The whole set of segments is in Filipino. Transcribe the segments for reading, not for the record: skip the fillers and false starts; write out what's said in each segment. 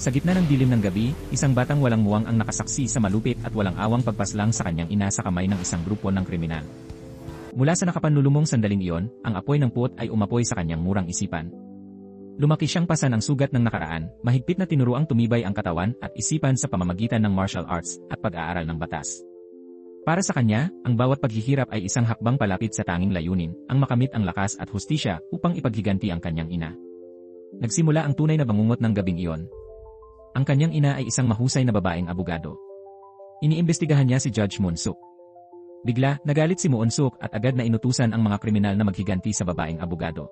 Sa gitna ng dilim ng gabi, isang batang walang muwang ang nakasaksi sa malupit at walang awang pagpaslang sa kanyang ina sa kamay ng isang grupo ng kriminal. Mula sa nakapanlulumong sandaling iyon, ang apoy ng puot ay umapoy sa kanyang murang isipan. Lumaki siyang pasan ang sugat ng nakaraan, mahigpit na tinuruang tumibay ang katawan at isipan sa pamamagitan ng martial arts at pag-aaral ng batas. Para sa kanya, ang bawat paghihirap ay isang hakbang palapit sa tanging layunin, ang makamit ang lakas at hustisya upang ipaghiganti ang kanyang ina. Nagsimula ang tunay na bangungot ng gabing iyon. Ang kanyang ina ay isang mahusay na babaeng abogado. Iniimbestigahan niya si Judge Moon-suk. Bigla, nagalit si Moon-suk at agad na inutusan ang mga kriminal na maghiganti sa babaeng abogado.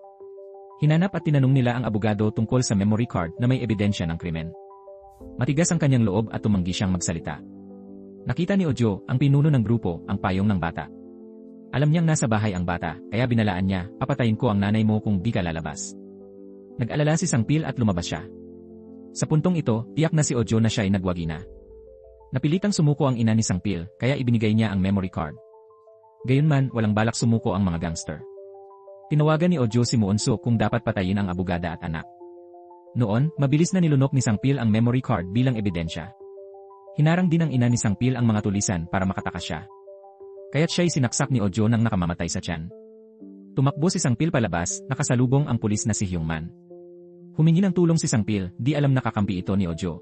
Hinanap at tinanong nila ang abogado tungkol sa memory card na may ebidensya ng krimen. Matigas ang kanyang loob at tumanggi siyang magsalita. Nakita ni Ojo, ang pinuno ng grupo, ang payong ng bata. Alam niyang nasa bahay ang bata, kaya binalaan niya, papatayin ko ang nanay mo kung di ka lalabas. Nag-alala si Sangpil at lumabas siya. Sa puntong ito, tiyak na si Ojo na siya ay nagwagi na. Napilitang sumuko ang ina ni Sangpil, kaya ibinigay niya ang memory card. Gayunman, walang balak sumuko ang mga gangster. Tinawagan ni Ojo si Moon-suk kung dapat patayin ang abogada at anak. Noon, mabilis na nilunok ni Sangpil ang memory card bilang ebidensya. Hinarang din ng ina ni Sangpil ang mga tulisan para makatakas siya. Kaya't siya'y sinaksak ni Ojo nang nakamamatay sa tiyan. Tumakbo si Sangpil palabas, nakasalubong ang pulis na si Hyungman. Humingi ng tulong si Sangpil, di alam nakakampi ito ni Ojo.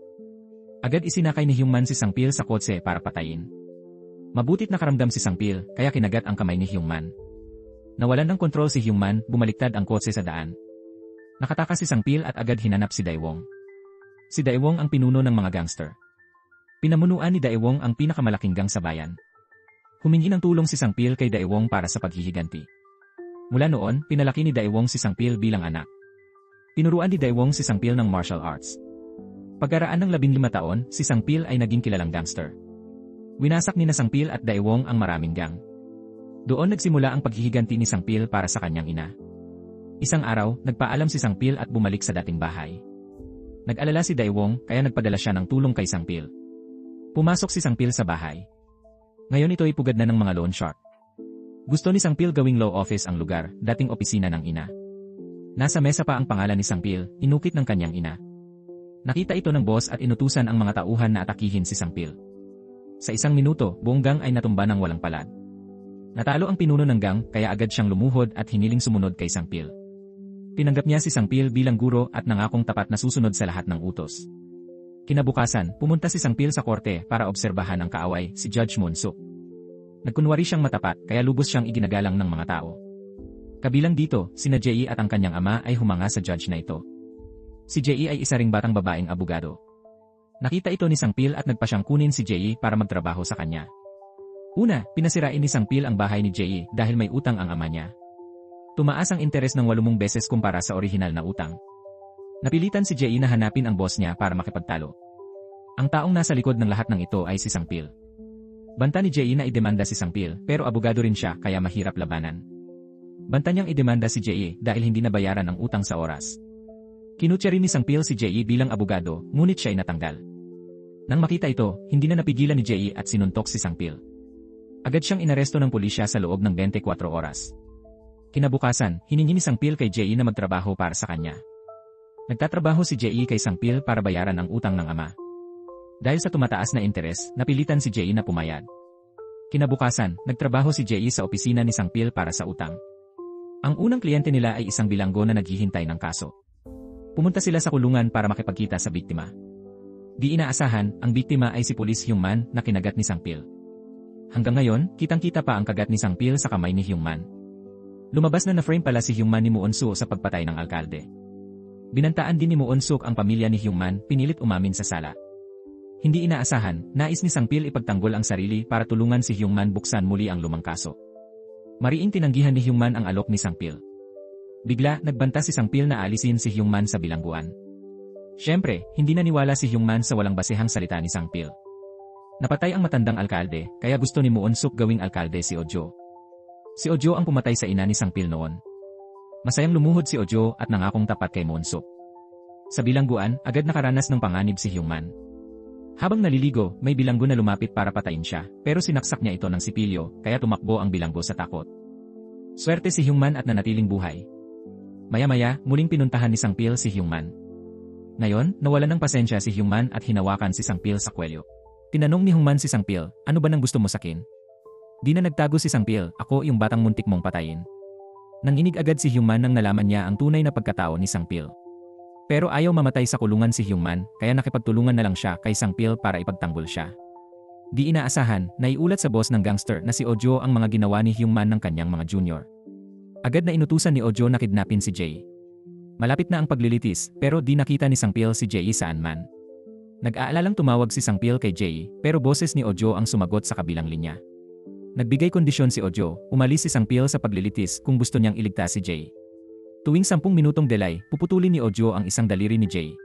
Agad isinakay ni Hyungman si Sangpil sa kotse para patayin. Mabutit nakaramdam si Sangpil, kaya kinagat ang kamay ni Hyungman. Nawalan ng kontrol si Hyungman, bumaliktad ang kotse sa daan. Nakatakas si Sangpil at agad hinanap si Daewong. Si Daewong ang pinuno ng mga gangster. Pinamunuan ni Daewong ang pinakamalaking gang sa bayan. Humingi ng tulong si Sangpil kay Daewong para sa paghihiganti. Mula noon, pinalaki ni Daewong si Sangpil bilang anak. Tinuruan ni Daewong si Sangpil ng martial arts. Pagkaraan ng 15 taon, si Sangpil ay naging kilalang gangster. Winasak ni na Sangpil at Daewong ang maraming gang. Doon nagsimula ang paghihiganti ni Sangpil para sa kanyang ina. Isang araw, nagpaalam si Sangpil at bumalik sa dating bahay. Nag-alala si Daewong kaya nagpadala siya ng tulong kay Sangpil. Pumasok si Sangpil sa bahay. Ngayon ito ay pugad na ng mga loan shark. Gusto ni Sangpil gawing law office ang lugar, dating opisina ng ina. Nasa mesa pa ang pangalan ni Sangpil, inukit ng kanyang ina. Nakita ito ng boss at inutusan ang mga tauhan na atakihin si Sangpil. Sa isang minuto, buong gang ay natumba ng walang palad. Natalo ang pinuno ng gang kaya agad siyang lumuhod at hiniling sumunod kay Sangpil. Tinanggap niya si Sangpil bilang guro at nangakong tapat na susunod sa lahat ng utos. Kinabukasan, pumunta si Sangpil sa korte para obserbahan ang kaaway, si Judge Moon-suk. Nagkunwari siyang matapat kaya lubos siyang iginagalang ng mga tao. Kabilang dito, sina Jee at ang kanyang ama ay humanga sa judge na ito. Si Jee ay isa ring batang babaeng abogado. Nakita ito ni Sangpil at nagpa siyang kunin si Jee para magtrabaho sa kanya. Una, pinasirain ni Sangpil ang bahay ni Jee dahil may utang ang ama niya. Tumaas ang interes ng 80 beses kumpara sa orihinal na utang. Napilitan si Jee na hanapin ang boss niya para makipagtalo. Ang taong nasa likod ng lahat ng ito ay si Sangpil. Banta ni Jee na idemanda si Sangpil pero abogado rin siya kaya mahirap labanan. Banta niyang idemanda si Jee dahil hindi nabayaran ang utang sa oras. Kinutya rin ni Sangpil si Jee bilang abogado ngunit siya ay natanggal. Nang makita ito, hindi na napigilan ni Jee at sinuntok si Sangpil. Agad siyang inaresto ng pulisya sa loob ng 24 oras. Kinabukasan, hiningi ni Sangpil kay Jee na magtrabaho para sa kanya. Nagtatrabaho si Jee kay Sangpil para bayaran ang utang ng ama. Dahil sa tumataas na interes, napilitan si Jee na pumayag. Kinabukasan, nagtrabaho si Jee sa opisina ni Sangpil para sa utang. Ang unang kliyente nila ay isang bilanggo na naghihintay ng kaso. Pumunta sila sa kulungan para makipagkita sa biktima. Di inaasahan, ang biktima ay si Pulis Hyungman na kinagat ni Sangpil. Hanggang ngayon, kitang-kita pa ang kagat ni Sangpil sa kamay ni Hyungman. Lumabas na na-frame pala si Hyungman ni Moon-suk sa pagpatay ng alkalde. Binantaan din ni Moon-suk ang pamilya ni Hyungman, pinilit umamin sa sala. Hindi inaasahan, nais ni Sangpil ipagtanggol ang sarili para tulungan si Hyungman buksan muli ang lumang kaso. Mariing tinanggihan ni Hyungman ang alok ni Sangpil. Bigla, nagbanta si Sangpil na alisin si Hyungman sa bilangguan. Siyempre, hindi naniwala si Hyungman sa walang basehang salita ni Sangpil. Napatay ang matandang alkalde, kaya gusto ni Moon-suk gawing alkalde si Ojo. Si Ojo ang pumatay sa ina ni Sangpil noon. Masayang lumuhod si Ojo at nangakong tapat kay Moon-suk. Sa bilangguan, agad nakaranas ng panganib si Hyungman. Habang naliligo, may bilanggo na lumapit para patayin siya, pero sinaksak niya ito ng sipilyo, kaya tumakbo ang bilanggo sa takot. Swerte si Hyungman at nanatiling buhay. Maya-maya, muling pinuntahan ni Sangpil si Hyungman. Ngayon, nawalan ng pasensya si Hyungman at hinawakan si Sangpil sa kwelyo. Tinanong ni Hyungman si Sangpil, ano ba nang gusto mo sakin? Di na nagtago si Sangpil, ako yung batang muntik mong patayin. Nanginig agad si Hyungman nang nalaman niya ang tunay na pagkatao ni Sangpil. Pero ayaw mamatay sa kulungan si Hyungman, kaya nakipagtulungan na lang siya kay Sangpil para ipagtanggol siya. Di inaasahan, naiulat sa boss ng gangster na si Ojo ang mga ginawa ni Hyungman ng kanyang mga junior. Agad na inutusan ni Ojo na kidnapin si Jay. Malapit na ang paglilitis, pero di nakita ni Sangpil si Jay saan man. Nag-aalalang tumawag si Sangpil kay Jay, pero boses ni Ojo ang sumagot sa kabilang linya. Nagbigay kondisyon si Ojo, umalis si Sangpil sa paglilitis kung gusto niyang iligtas si Jay. Tuwing 10 minutong delay, puputulin ni Ojo ang isang daliri ni Jay.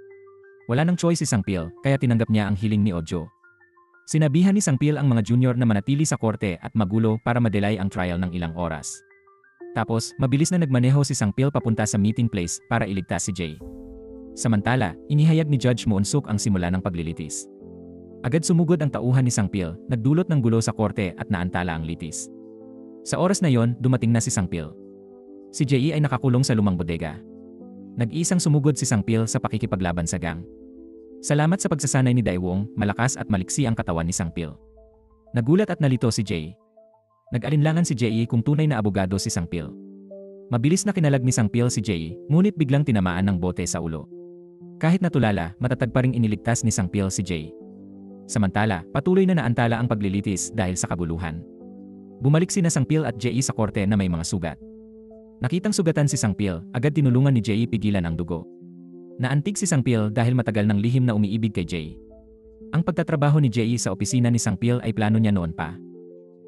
Wala nang choice si Sangpil, kaya tinanggap niya ang hiling ni Ojo. Sinabihan ni Sangpil ang mga junior na manatili sa korte at magulo para madelay ang trial ng ilang oras. Tapos, mabilis na nagmaneho si Sangpil papunta sa meeting place para iligtas si Jay. Samantala, inihayag ni Judge Moonsuk ang simula ng paglilitis. Agad sumugod ang tauhan ni Sangpil, nagdulot ng gulo sa korte at naantala ang litis. Sa oras na yon, dumating na si Sangpil. Si Jay ay nakakulong sa lumang bodega. Nag-iisang sumugod si Sangpil sa pakikipaglaban sa gang. Salamat sa pagsasanay ni Daewong, malakas at maliksi ang katawan ni Sangpil. Nagulat at nalito si Jay. Nag-alinlangan si Jay kung tunay na abogado si Sangpil. Mabilis na kinalag ni Sangpil si Jay, ngunit biglang tinamaan ng bote sa ulo. Kahit natulala, matatag pa ring iniligtas ni Sangpil si Jay. Samantala, patuloy na naantala ang paglilitis dahil sa kabuluhan. Bumalik sina Sangpil at Jay sa korte na may mga sugat. Nakitang sugatan si Sangpil, agad tinulungan ni Jay pigilan ang dugo. Naantig si Sangpil dahil matagal ng lihim na umiibig kay Jay. Ang pagtatrabaho ni Jay sa opisina ni Sangpil ay plano niya noon pa.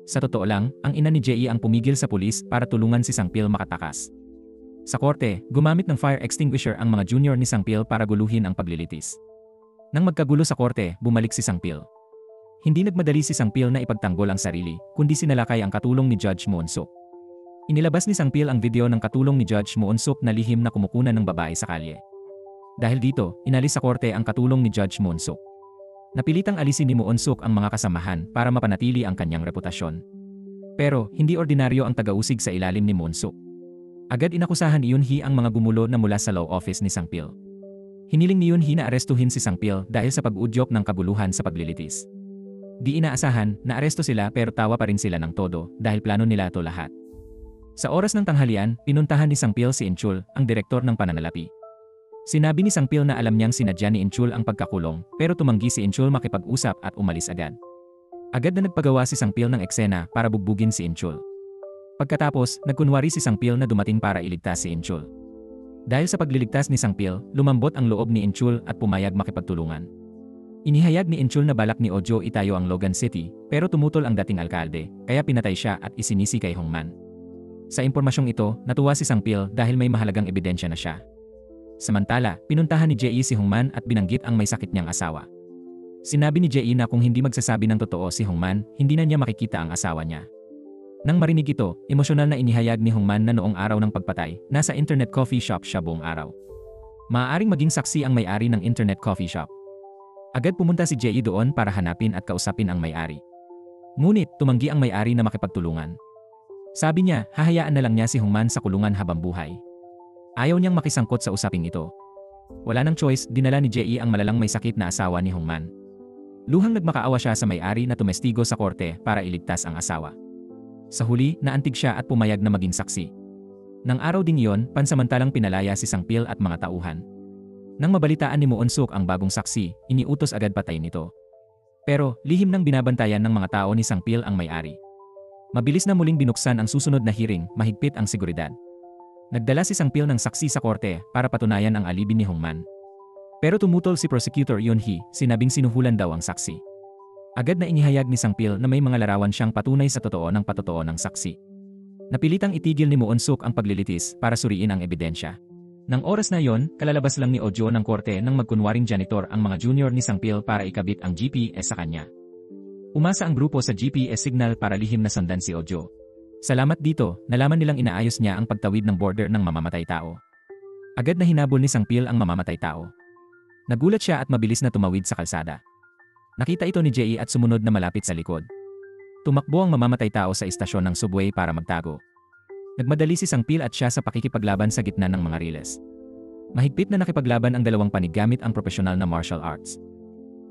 Sa totoo lang, ang ina ni Jay ang pumigil sa pulis para tulungan si Sangpil makatakas. Sa korte, gumamit ng fire extinguisher ang mga junior ni Sangpil para guluhin ang paglilitis. Nang magkagulo sa korte, bumalik si Sangpil. Hindi nagmadali si Sangpil na ipagtanggol ang sarili, kundi sinalakay ang katulong ni Judge Moonsuk. Inilabas ni Sangpil ang video ng katulong ni Judge Moonsuk na lihim na kumukunan ng babae sa kalye. Dahil dito, inalis sa korte ang katulong ni Judge Moonsuk. Napilitang alisin ni Moonsuk ang mga kasamahan para mapanatili ang kanyang reputasyon. Pero, hindi ordinaryo ang tagausig sa ilalim ni Moonsuk. Agad inakusahan ni Yoon-hee ang mga gumulo na mula sa law office ni Sangpil. Hiniling ni Yoon-hee na arestuhin si Sangpil dahil sa pag-udyok ng kabuluhan sa paglilitis. Di inaasahan, naaresto sila pero tawa pa rin sila ng todo dahil plano nila ito lahat. Sa oras ng tanghalian, pinuntahan ni Sangpil si Inchul, ang direktor ng pananalapi. Sinabi ni Sangpil na alam niyang sinadya ni Inchul ang pagkakulong, pero tumanggi si Inchul makipag-usap at umalis agad. Agad na nagpagawa si Sangpil ng eksena para bugbugin si Inchul. Pagkatapos, nagkunwari si Sangpil na dumating para iligtas si Inchul. Dahil sa pagliligtas ni Sangpil, lumambot ang loob ni Inchul at pumayag makipagtulungan. Inihayag ni Inchul na balak ni Ojo itayo ang Logan City, pero tumutol ang dating alkalde, kaya pinatay siya at isinisi kay Hongman. Sa impormasyong ito, natuwa si Sangpil dahil may mahalagang ebidensya na siya. Samantala, pinuntahan ni Jay si Hongman at binanggit ang may sakit niyang asawa. Sinabi ni Jay na kung hindi magsasabi ng totoo si Hongman, hindi na niya makikita ang asawa niya. Nang marinig ito, emosyonal na inihayag ni Hongman na noong araw ng pagpatay, nasa internet coffee shop siya buong araw. Maaaring maging saksi ang may-ari ng internet coffee shop. Agad pumunta si Jay doon para hanapin at kausapin ang may-ari. Ngunit, tumanggi ang may-ari na makipagtulungan. Sabi niya, hahayaan na lang niya si Hongman sa kulungan habang buhay. Ayaw niyang makisangkot sa usaping ito. Wala nang choice, dinala ni Jay ang malalang may sakit na asawa ni Hongman. Luhang nagmakaawa siya sa may-ari na tumestigo sa korte para iligtas ang asawa. Sa huli, naantig siya at pumayag na maging saksi. Nang araw ding iyon, pansamantalang pinalaya si Sangpil at mga tauhan. Nang mabalitaan ni Moonsuk ang bagong saksi, iniutos agad patayin ito. Pero, lihim nang binabantayan ng mga tao ni Sangpil ang may-ari. Mabilis na muling binuksan ang susunod na hearing, mahigpit ang seguridad. Nagdala si Sangpil ng saksi sa korte para patunayan ang alibi ni Hongman. Pero tumutol si Prosecutor Yoon-hee, sinabing sinuhulan daw ang saksi. Agad na inihayag ni Sangpil na may mga larawan siyang patunay sa totoo ng patotoo ng saksi. Napilitang itigil ni Moonsuk ang paglilitis para suriin ang ebidensya. Nang oras na yon, kalalabas lang ni Ojo ng korte nang magkunwaring janitor ang mga junior ni Sangpil para ikabit ang GPS sa kanya. Umasa ang grupo sa GPS signal para lihim na sundan si Ojo. Salamat dito, nalaman nilang inaayos niya ang pagtawid ng border ng mamamatay tao. Agad na hinabol ni Sangpil ang mamamatay tao. Nagulat siya at mabilis na tumawid sa kalsada. Nakita ito ni Jay at sumunod na malapit sa likod. Tumakbo ang mamamatay tao sa istasyon ng subway para magtago. Nagmadali si Sangpil at siya sa pakikipaglaban sa gitna ng mga riles. Mahigpit na nakipaglaban ang dalawang panig gamit ang profesional na martial arts.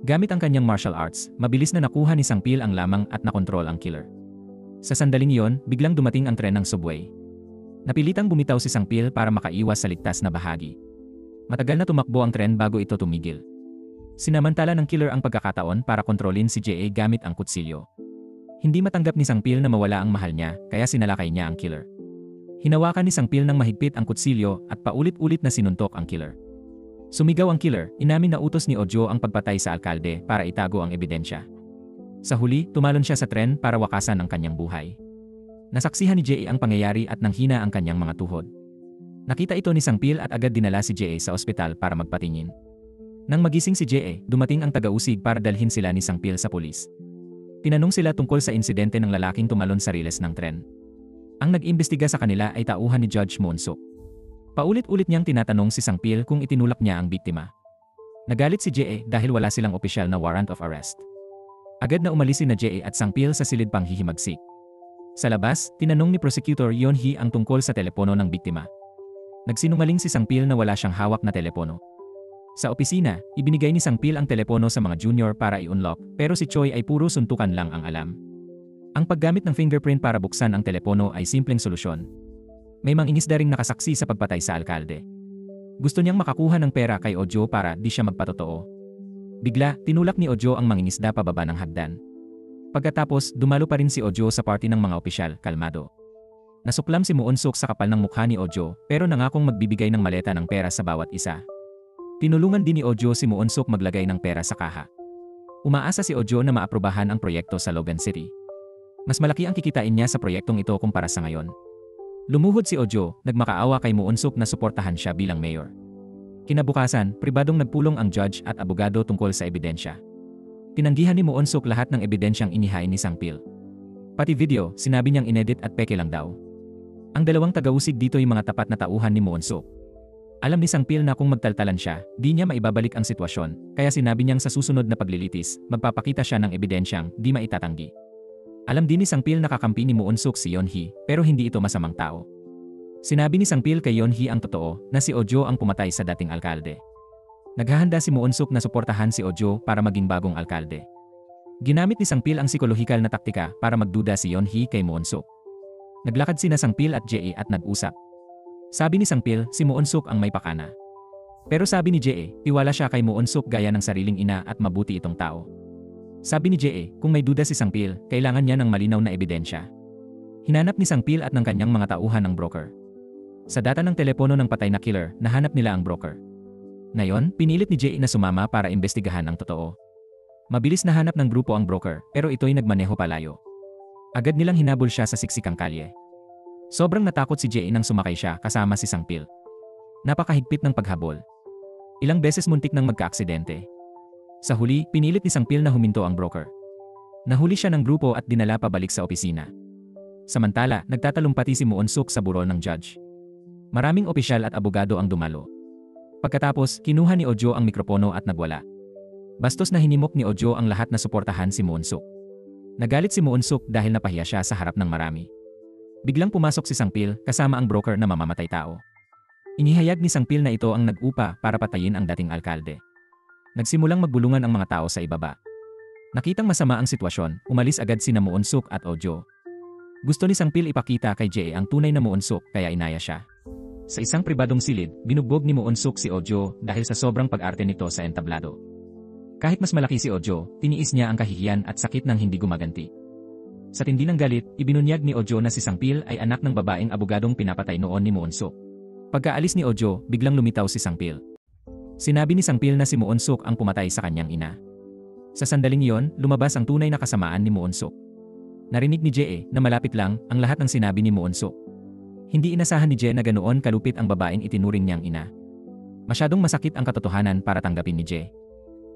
Gamit ang kanyang martial arts, mabilis na nakuha ni Sang Pil ang lamang at nakontrol ang killer. Sa sandaling iyon, biglang dumating ang tren ng subway. Napilitang bumitaw si Sang Pil para makaiwas sa ligtas na bahagi. Matagal na tumakbo ang tren bago ito tumigil. Sinamantala ng killer ang pagkakataon para kontrolin si JA gamit ang kutsilyo. Hindi matanggap ni Sang Pil na mawala ang mahal niya, kaya sinalakay niya ang killer. Hinawakan ni Sang Pil ng mahigpit ang kutsilyo at paulit-ulit na sinuntok ang killer. Sumigaw ang killer, inamin na utos ni Ojo ang pagpatay sa alkalde para itago ang ebidensya. Sa huli, tumalon siya sa tren para wakasan ang kanyang buhay. Nasaksihan ni JA ang pangyayari at nanghina ang kanyang mga tuhod. Nakita ito ni Sang Pil at agad dinala si JA sa ospital para magpatingin. Nang magising si JA, dumating ang taga-usig para dalhin sila ni Sang Pil sa pulis. Tinanong sila tungkol sa insidente ng lalaking tumalon sa riles ng tren. Ang nag-imbestiga sa kanila ay tauhan ni Judge Moonsuk. Paulit-ulit niyang tinatanong si Sang Pil kung itinulak niya ang biktima. Nagalit si JA dahil wala silang opisyal na warrant of arrest. Agad na umalis si JA at Sang Pil sa silid panghihimagsik. Sa labas, tinanong ni Prosecutor Yeon Hee ang tungkol sa telepono ng biktima. Nagsinungaling si Sang Pil na wala siyang hawak na telepono. Sa opisina, ibinigay ni Sang Pil ang telepono sa mga junior para i-unlock, pero si Choi ay puro suntukan lang ang alam. Ang paggamit ng fingerprint para buksan ang telepono ay simpleng solusyon. May mangingisda ring nakasaksi sa pagpatay sa alkalde. Gusto niyang makakuha ng pera kay Ojo para di siya magpatotoo. Bigla, tinulak ni Ojo ang mangingisda pababa ng hagdan. Pagkatapos, dumalo pa rin si Ojo sa party ng mga opisyal, kalmado. Nasuklam si Moonsuk sa kapal ng mukha ni Ojo, pero nangakong magbibigay ng maleta ng pera sa bawat isa. Tinulungan din ni Ojo si Moonsuk maglagay ng pera sa kaha. Umaasa si Ojo na maaprubahan ang proyekto sa Logan City. Mas malaki ang kikitain niya sa proyektong ito kumpara sa ngayon. Lumuhod si Ojo, nagmakaawa kay Moonsuk na suportahan siya bilang mayor. Kinabukasan, pribadong nagpulong ang judge at abogado tungkol sa ebidensya. Tinanggihan ni Moonsuk lahat ng ebidensyang inihain ni Sang Pil. Pati video, sinabi niyang inedit at peke lang daw. Ang dalawang taga-usig dito ay mga tapat na tauhan ni Moonsuk. Alam ni Sang Pil na kung magtaltalan siya, di niya maibabalik ang sitwasyon, kaya sinabi niyang sa susunod na paglilitis, magpapakita siya ng ebidensyang di maitatanggi. Alam din ni Sang Pil na kakampi ni Moonsuk si Yeon Hee, pero hindi ito masamang tao. Sinabi ni Sang Pil kay Yeon Hee ang totoo, na si Ojo ang pumatay sa dating alkalde. Naghahanda si Moonsuk na suportahan si Ojo para maging bagong alkalde. Ginamit ni Sang Pil ang psikolohikal na taktika para magduda si Yeon Hee kay Moonsuk. Naglakad sina Sang Pil at JA at nag-usap. Sabi ni Sang Pil, si Moonsuk ang may pakana. Pero sabi ni JA, tiwala siya kay Moonsuk gaya ng sariling ina at mabuti itong tao. Sabi ni JA, kung may duda si Sang Pil, kailangan niya ng malinaw na ebidensya. Hinanap ni Sang Pil at ng kanyang mga tauhan ng broker. Sa data ng telepono ng patay na killer, nahanap nila ang broker. Ngayon, pinilit ni JA na sumama para imbestigahan ang totoo. Mabilis nahanap ng grupo ang broker, pero ito'y nagmaneho palayo. Agad nilang hinabol siya sa siksikang kalye. Sobrang natakot si JA nang sumakay siya kasama si Sang Pil. Napakahigpit ng paghabol. Ilang beses muntik nang magkaaksidente. Sa huli, pinilit ni Sang Pil na huminto ang broker. Nahuli siya ng grupo at dinala pabalik sa opisina. Samantala, nagtatalumpati si Moonsuk sa burol ng judge. Maraming opisyal at abogado ang dumalo. Pagkatapos, kinuha ni Ojo ang mikropono at nagwala. Bastos na hinimok ni Ojo ang lahat na suportahan si Moonsuk. Nagalit si Moonsuk dahil napahiya siya sa harap ng marami. Biglang pumasok si Sang Pil kasama ang broker na mamamatay tao. Inihayag ni Sang Pil na ito ang nag-upa para patayin ang dating alkalde. Nagsimulang magbulungan ang mga tao sa ibaba. Nakitang masama ang sitwasyon, umalis agad sina Moonsuk at Ojo. Gusto ni Sang Pil ipakita kay JA ang tunay na Moonsuk kaya inaya siya. Sa isang pribadong silid, binugbog ni Moonsuk si Ojo dahil sa sobrang pag-arte nito sa entablado. Kahit mas malaki si Ojo, tiniis niya ang kahihiyan at sakit ng hindi gumaganti. Sa tindi ng galit, ibinunyag ni Ojo na si Sang Pil ay anak ng babaeng abogadong pinapatay noon ni Moonsuk. Pagkaalis ni Ojo, biglang lumitaw si Sang Pil. Sinabi ni Sang Pil na si Moonsuk ang pumatay sa kanyang ina. Sa sandaling iyon, lumabas ang tunay na kasamaan ni Moonsuk. Narinig ni JA na malapit lang ang lahat ng sinabi ni Moonsuk. Hindi inasahan ni JA na ganoon kalupit ang babaeng itinuring niyang ina. Masyadong masakit ang katotohanan para tanggapin ni JA.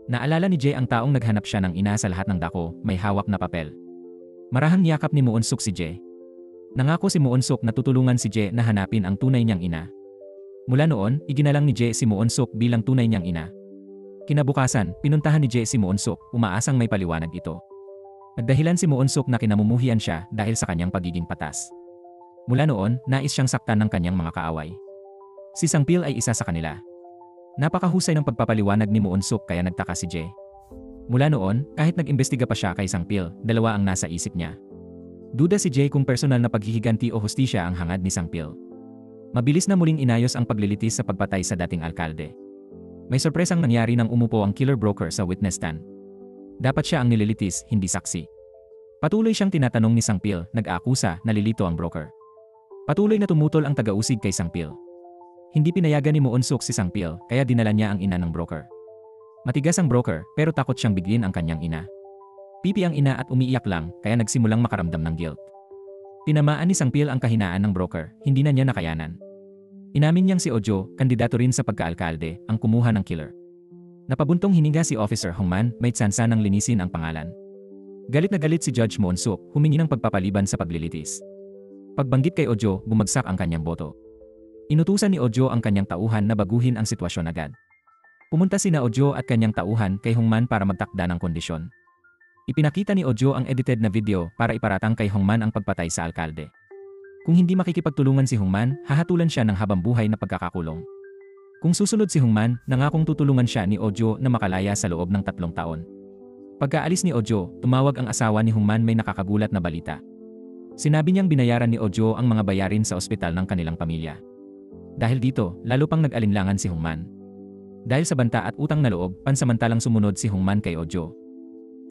Naalala ni JA ang taong naghanap siya ng ina sa lahat ng dako, may hawak na papel. Marahang niyakap ni Moonsuk si JA. Nangako si Moonsuk na tutulungan si JA na hanapin ang tunay niyang ina. Mula noon, iginalang ni JA si Moonsuk bilang tunay niyang ina. Kinabukasan, pinuntahan ni JA si Moonsuk, umaasang may paliwanag ito. Nagdahilan si Moonsuk na kinamumuhian siya dahil sa kanyang pagiging patas. Mula noon, nais siyang saktan ng kanyang mga kaaway. Si Sang Pil ay isa sa kanila. Napakahusay ng pagpapaliwanag ni Moon Suk kaya nagtaka si Jae. Mula noon, kahit nag-imbestiga pa siya kay Sang-pil, dalawa ang nasa isip niya. Duda si Jae kung personal na paghihiganti o hustisya ang hangad ni Sang-pil. Mabilis na muling inayos ang paglilitis sa pagpatay sa dating alkalde. May sorpresang nangyari nang umupo ang killer broker sa witness stand. Dapat siya ang nililitis, hindi saksi. Patuloy siyang tinatanong ni Sang-pil, nag-aakusa, nalilito ang broker. Patuloy na tumutol ang taga-usig kay Sang-pil. Hindi pinayagan ni Moon Suk si Sang-pil, kaya dinala niya ang ina ng broker. Matigas ang broker, pero takot siyang bigyin ang kanyang ina. Pipi ang ina at umiiyak lang, kaya nagsimulang makaramdam ng guilt. Tinamaan ni Sang-pil ang kahinaan ng broker, hindi na niya nakayanan. Inamin niyang si Ojo, kandidato rin sa pagkaalkalde, ang kumuha ng killer. Napabuntong hininga si Officer Hongman, may tsansa ng linisin ang pangalan. Galit na galit si Judge Moon Suk, humingi ng pagpapaliban sa paglilitis. Pagbanggit kay Ojo, bumagsak ang kanyang boto. Inutusan ni Ojo ang kanyang tauhan na baguhin ang sitwasyon agad. Pumunta sina Ojo at kanyang tauhan kay Hongman para magtakda ng kondisyon. Ipinakita ni Ojo ang edited na video para iparatang kay Hongman ang pagpatay sa alkalde. Kung hindi makikipagtulungan si Hongman, hahatulan siya ng habambuhay na pagkakakulong. Kung susunod si Hongman, nangakong tutulungan siya ni Ojo na makalaya sa loob ng 3 taon. Pagkaalis ni Ojo, tumawag ang asawa ni Hongman may nakakagulat na balita. Sinabi niyang binayaran ni Ojo ang mga bayarin sa ospital ng kanilang pamilya. Dahil dito, lalo pang nag-alinlangan si Hongman. Dahil sa banta at utang na loob, pansamantalang sumunod si Hongman kay Ojo.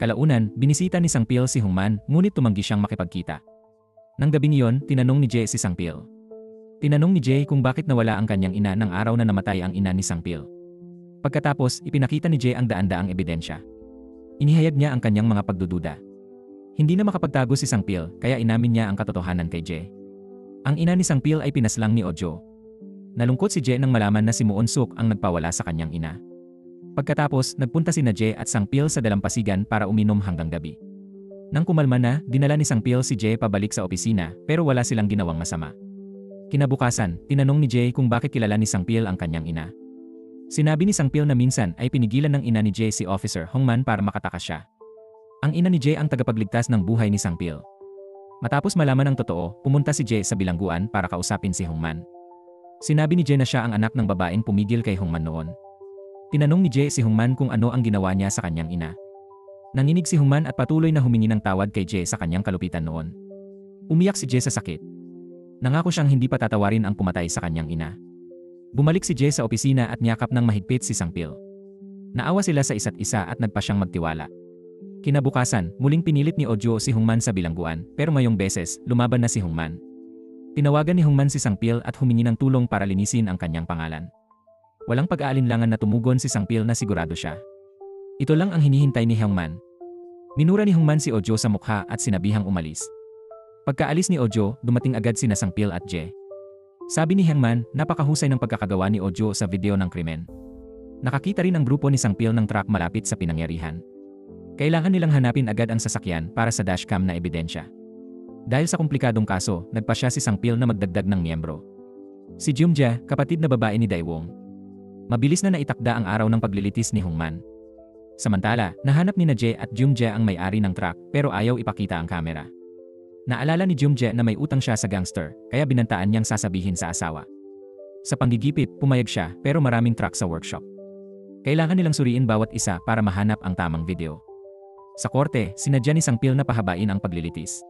Kalaunan, binisita ni Sang-pil si Hongman, ngunit tumanggi siyang makipagkita. Nang gabing iyon, tinanong ni Jae si Sang-pil. Tinanong ni Jae kung bakit nawala ang kanyang ina ng araw na namatay ang ina ni Sang-pil. Pagkatapos, ipinakita ni Jae ang daan-daang ebidensya. Inihayag niya ang kanyang mga pagdududa. Hindi na makapagtago si Sang-pil, kaya inamin niya ang katotohanan kay Jae. Ang ina ni Sang-pil ay pinaslang ni Ojo. Nalungkot si Jae nang malaman na si Moon Suk ang nagpawala sa kanyang ina. Pagkatapos, nagpunta sina Jae at Sang-pil sa dalampasigan para uminom hanggang gabi. Nang kumalma na, dinala ni Sang-pil si Jae pabalik sa opisina, pero wala silang ginawang masama. Kinabukasan, tinanong ni Jae kung bakit kilala ni Sang-pil ang kanyang ina. Sinabi ni Sang-pil na minsan ay pinigilan ng ina ni Jae si Officer Hongman para makatakas siya. Ang ina ni Jae ang tagapagligtas ng buhay ni Sang-pil. Matapos malaman ang totoo, pumunta si Jae sa bilangguan para kausapin si Hongman. Sinabi ni Jae na siya ang anak ng babaeng pumigil kay Hongman noon. Tinanong ni Jae si Hongman kung ano ang ginawa niya sa kanyang ina. Nanginig si Hongman at patuloy na humingi ng tawad kay Jae sa kanyang kalupitan noon. Umiyak si Jae sa sakit. Nangako siyang hindi patatawarin ang pumatay sa kanyang ina. Bumalik si Jae sa opisina at niyakap ng mahigpit si Sang-pil. Naawa sila sa isa't isa at nagpa siyang magtiwala. Kinabukasan, muling pinilit ni Ojo si Hongman sa bilangguan, pero ngayong beses, lumaban na si Hongman. Tinawagan ni Hongman si Sang-pil at humingi ng tulong para linisin ang kanyang pangalan. Walang pag-aalinlangan na tumugon si Sang-pil na sigurado siya. Ito lang ang hinihintay ni Hongman. Minura ni Hongman si Ojo sa mukha at sinabihang umalis. Pagkaalis ni Ojo, dumating agad sina Sang-pil at Jae. Sabi ni Hongman, napakahusay ng pagkakagawa ni Ojo sa video ng krimen. Nakakita rin ang grupo ni Sang-pil ng truck malapit sa pinangyarihan. Kailangan nilang hanapin agad ang sasakyan para sa dashcam na ebidensya. Dahil sa komplikadong kaso, nagpa siya si Sang-pil na magdagdag ng miyembro. Si Jumja, kapatid na babae ni Daewong. Mabilis na naitakda ang araw ng paglilitis ni Hongman. Samantala, nahanap ni Jae at Jumja ang may-ari ng truck pero ayaw ipakita ang kamera. Naalala ni Jumja na may utang siya sa gangster, kaya binantaan niyang sasabihin sa asawa. Sa panggigipit, pumayag siya pero maraming truck sa workshop. Kailangan nilang suriin bawat isa para mahanap ang tamang video. Sa korte, sinadya ni Sang-pil na pahabain ang paglilitis.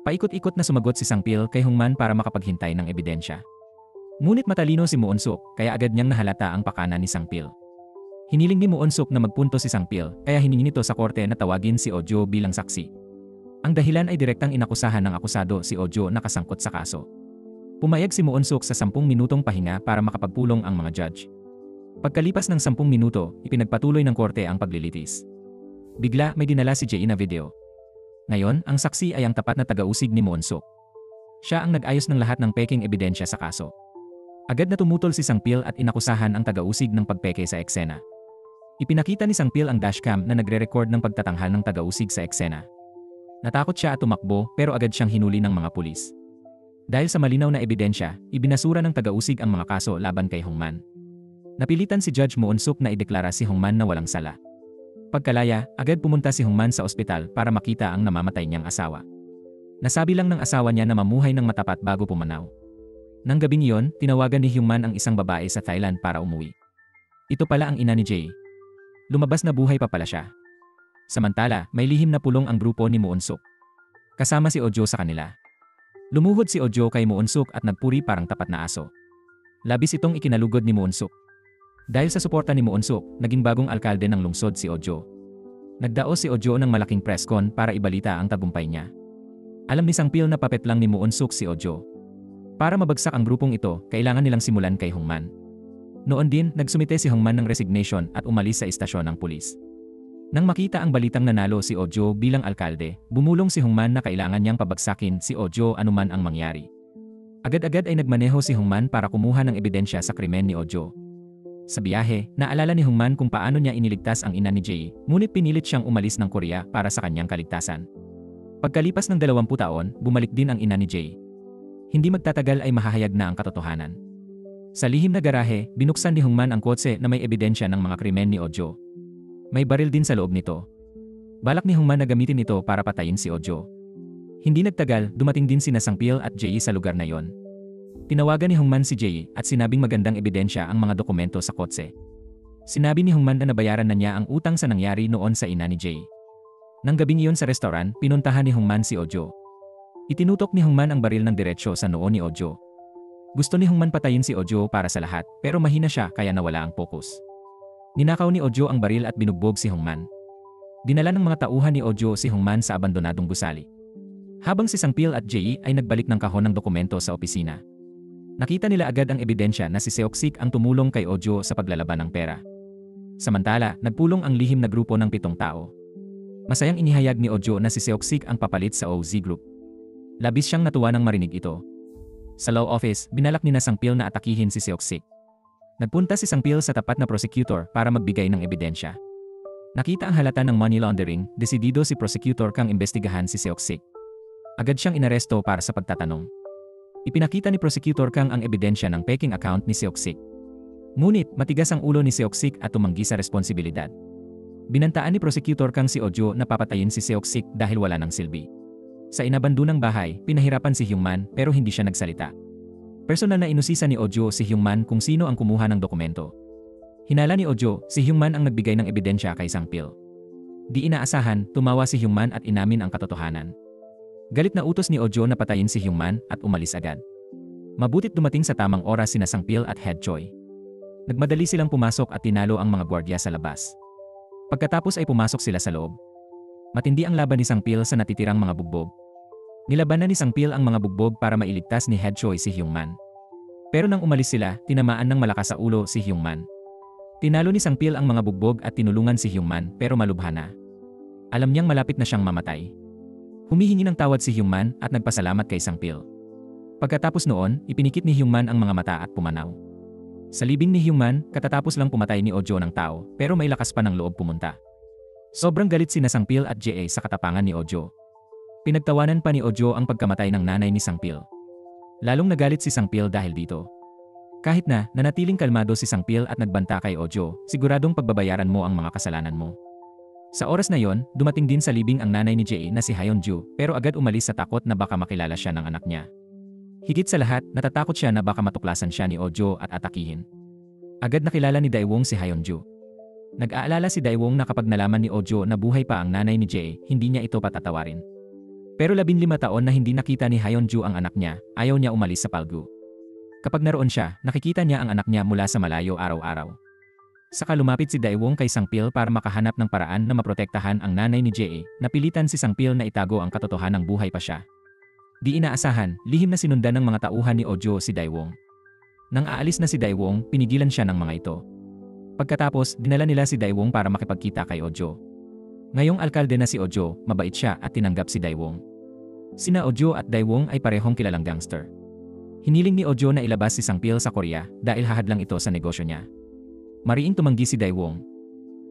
Paikot-ikot na sumagot si Sang-pil kay Hongman para makapaghintay ng ebidensya. Ngunit matalino si Moon Suk, kaya agad niyang nahalata ang pakana ni Sang-pil. Hiniling ni Moon Suk na magpunto si Sang-pil, kaya hiningi nito sa korte na tawagin si Ojo bilang saksi. Ang dahilan ay direktang inakusahan ng akusado si Ojo na kasangkot sa kaso. Pumayag si Moon Suk sa 10 minutong pahinga para makapagpulong ang mga judge. Pagkalipas ng 10 minuto, ipinagpatuloy ng korte ang paglilitis. Bigla may dinala si Jae na video. Ngayon, ang saksi ay ang tapat na taga-usig ni Moon Suk. Siya ang nag-ayos ng lahat ng peking ebidensya sa kaso. Agad na tumutol si Sang-pil at inakusahan ang taga-usig ng pagpeke sa eksena. Ipinakita ni Sang-pil ang dashcam na nagre-record ng pagtatanghal ng taga-usig sa eksena. Natakot siya at tumakbo pero agad siyang hinuli ng mga pulis. Dahil sa malinaw na ebidensya, ibinasura ng taga-usig ang mga kaso laban kay Hongman. Napilitan si Judge Moon Suk na ideklara si Hongman na walang sala. Pagkalaya, agad pumunta si Hongman sa ospital para makita ang namamatay niyang asawa. Nasabi lang ng asawa niya na mamuhay ng matapat bago pumanaw. Nang gabing iyon, tinawagan ni Hongman ang isang babae sa Thailand para umuwi. Ito pala ang ina ni Jay. Lumabas na buhay pa pala siya. Samantala, may lihim na pulong ang grupo ni Moonsuk. Kasama si Ojo sa kanila. Lumuhod si Ojo kay Moonsuk at nagpuri parang tapat na aso. Labis itong ikinalugod ni Moonsuk. Dahil sa suporta ni Moonsuk, naging bagong alkalde ng lungsod si Ojo. Nagdaos si Ojo ng malaking press con para ibalita ang tagumpay niya. Alam ni Sangpil na papet lang ni Moonsuk si Ojo. Para mabagsak ang grupong ito, kailangan nilang simulan kay Hongman. Noon din, nagsumite si Hongman ng resignation at umalis sa istasyon ng pulis. Nang makita ang balitang nanalo si Ojo bilang alkalde, bumulong si Hongman na kailangan niyang pabagsakin si Ojo anuman ang mangyari. Agad-agad ay nagmaneho si Hongman para kumuha ng ebidensya sa krimen ni Ojo. Sa biyahe, naalala ni Hongman kung paano niya iniligtas ang ina ni Jay, ngunit pinilit siyang umalis ng Korea para sa kanyang kaligtasan. Pagkalipas ng 20 taon, bumalik din ang ina ni Jay. Hindi magtatagal ay mahahayag na ang katotohanan. Sa lihim na garahe, binuksan ni Hongman ang kotse na may ebidensya ng mga krimen ni Ojo. May baril din sa loob nito. Balak ni Hongman na gamitin ito para patayin si Ojo. Hindi nagtagal, dumating din sina Sangpil at Jay sa lugar na yon. Tinawagan ni Hongman si Jay at sinabing magandang ebidensya ang mga dokumento sa kotse. Sinabi ni Hongman na nabayaran na niya ang utang sa nangyari noon sa ina ni Jay. Nang gabing iyon sa restaurant, pinuntahan ni Hongman si Ojo. Itinutok ni Hongman ang baril ng diretsyo sa noo ni Ojo. Gusto ni Hongman patayin si Ojo para sa lahat, pero mahina siya kaya nawala ang focus. Ninakaw ni Ojo ang baril at binugbog si Hongman. Dinala ng mga tauhan ni Ojo si Hongman sa abandonadong gusali. Habang si Sangpil at Jay ay nagbalik ng kahon ng dokumento sa opisina. Nakita nila agad ang ebidensya na si Seoksik ang tumulong kay Ojo sa paglalaban ng pera. Samantala, nagpulong ang lihim na grupo ng 7 tao. Masayang inihayag ni Ojo na si Seoksik ang papalit sa OZ Group. Labis siyang natuwa nang marinig ito. Sa law office, binalak ni Sangpil na atakihin si Seoksik. Nagpunta si Sangpil sa tapat na prosecutor para magbigay ng ebidensya. Nakita ang halata ng money laundering, desidido si prosecutor kang imbestigahan si Seoksik. Agad siyang inaresto para sa pagtatanong. Ipinakita ni prosecutor kang ang ebidensya ng peking account ni Seoksik. Ngunit, matigas ang ulo ni Seoksik at tumanggi sa responsibilidad. Binantaan ni prosecutor kang si Ojo na papatayin si Seoksik dahil wala ng silbi. Sa inabandonang bahay, pinahirapan si Hyungman pero hindi siya nagsalita. Personal na inusisa ni Ojo si Hyungman kung sino ang kumuha ng dokumento. Hinala ni Ojo, si Hyungman ang nagbigay ng ebidensya kay Sangpil. Di inaasahan, tumawa si Hyungman at inamin ang katotohanan. Galit na utos ni Ojo na patayin si Hyungman at umalis agad. Mabutit dumating sa tamang oras sina Sangpil at Head Choi. Nagmadali silang pumasok at tinalo ang mga gwardiya sa labas. Pagkatapos ay pumasok sila sa loob. Matindi ang laban ni Sangpil sa natitirang mga bugbog. Nilabanan ni Sangpil ang mga bugbog para mailigtas ni Head Choi si Hyungman. Pero nang umalis sila, tinamaan ng malakas sa ulo si Hyungman. Tinalo ni Sangpil ang mga bugbog at tinulungan si Hyungman pero malubha na. Alam niyang malapit na siyang mamatay. Humihingi ng tawad si Hyungman at nagpasalamat kay Sangpil. Pagkatapos noon, ipinikit ni Hyungman ang mga mata at pumanaw. Sa libing ni Hyungman, katatapos lang pumatay ni Ojo ng tao pero may lakas pa ng loob pumunta. Sobrang galit sina Sangpil at JA sa katapangan ni Ojo. Pinagtawanan pa ni Ojo ang pagkamatay ng nanay ni Sangpil. Lalong nagalit si Sangpil dahil dito. Kahit na nanatiling kalmado si Sangpil at nagbanta kay Ojo, siguradong pagbabayaran mo ang mga kasalanan mo. Sa oras na yon, dumating din sa libing ang nanay ni Jae na si Hyunju pero agad umalis sa takot na baka makilala siya ng anak niya. Higit sa lahat, natatakot siya na baka matuklasan siya ni Ojo at atakihin. Agad nakilala ni Daewong si Hyunju. Nag-aalala si Daewong na kapag nalaman ni Ojo na buhay pa ang nanay ni Jae, hindi niya ito patatawarin. Pero 15 taon na hindi nakita ni Hyunju ang anak niya, ayaw niya umalis sa Palgu. Kapag naroon siya, nakikita niya ang anak niya mula sa malayo araw-araw. Saka lumapit si Daewong kay Sangpil para makahanap ng paraan na maprotektahan ang nanay ni Jae, napilitan si Sangpil na itago ang katotohanang buhay pa siya. Di inaasahan, lihim na sinundan ng mga tauhan ni Ojo si Daewong. Nang aalis na si Daewong, pinigilan siya ng mga ito. Pagkatapos, dinala nila si Daewong para makipagkita kay Ojo. Ngayong alkalde na si Ojo, mabait siya at tinanggap si Daewong. Sina Ojo at Daewong ay parehong kilalang gangster. Hiniling ni Ojo na ilabas si Sangpil sa Korea dahil hahadlang ito sa negosyo niya. Mariing tumanggi si Daewong.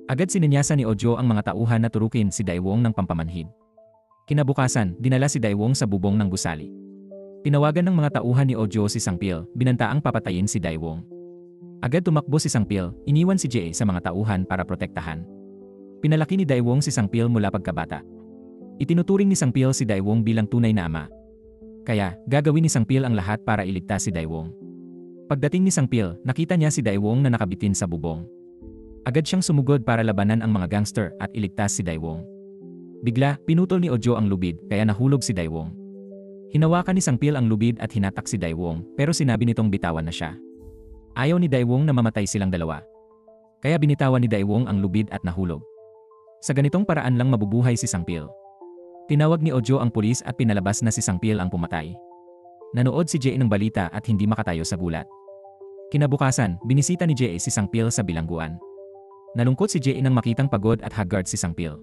Agad sininyasan ni Ojo ang mga tauhan na turukin si Daewong ng pampamanhid. Kinabukasan, dinala si Daewong sa bubong ng gusali. Tinawagan ng mga tauhan ni Ojo si Sangpil, binantaang papatayin si Daewong. Agad tumakbo si Sangpil, iniwan si Jae sa mga tauhan para protektahan. Pinalaki ni Daewong si Sangpil mula pagkabata. Itinuturing ni Sangpil si Daewong bilang tunay na ama. Kaya, gagawin ni Sangpil ang lahat para iligtas si Daewong. Pagdating ni Sangpil, nakita niya si Daewong na nakabitin sa bubong. Agad siyang sumugod para labanan ang mga gangster at iligtas si Daewon. Bigla, pinutol ni Ojo ang lubid kaya nahulog si Daewon. Hinawakan ni Sangpil ang lubid at hinatak si Daewon pero sinabi nitong bitawan na siya. Ayaw ni Daewon na mamatay silang dalawa. Kaya binitawan ni Daewon ang lubid at nahulog. Sa ganitong paraan lang mabubuhay si Sangpil. Tinawag ni Ojo ang pulis at pinalabas na si Sangpil ang pumatay. Nanood si Jae ng balita at hindi makatayo sa gulat. Kinabukasan, binisita ni Jae si Sangpil sa bilangguan. Nalungkot si Jae nang makitang pagod at haggard si Sangpil.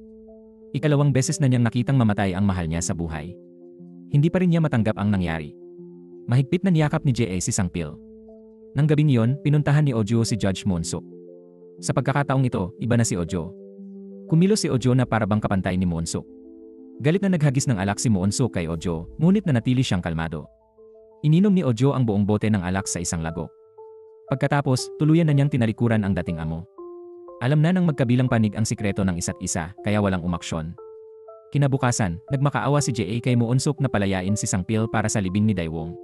Ikalawang beses na niyang nakitang mamatay ang mahal niya sa buhay. Hindi pa rin niya matanggap ang nangyari. Mahigpit na niyakap ni Jae si Sangpil. Nang gabing iyon, pinuntahan ni Ojo si Judge Moonsuk. Sa pagkakataong ito, iba na si Ojo. Kumilos si Ojo na parabang kapantay ni Moonsuk. Galit na naghagis ng alak si Moonsuk kay Ojo, ngunit nanatili siyang kalmado. Ininom ni Ojo ang buong bote ng alak sa isang lagok. Pagkatapos, tuluyan na niyang tinalikuran ang dating amo. Alam na ng magkabilang panig ang sikreto ng isa't isa, kaya walang umaksyon. Kinabukasan, nagmakaawa si Jae kay Moonsuk na palayain si Sangpil para sa libing ni Daewon.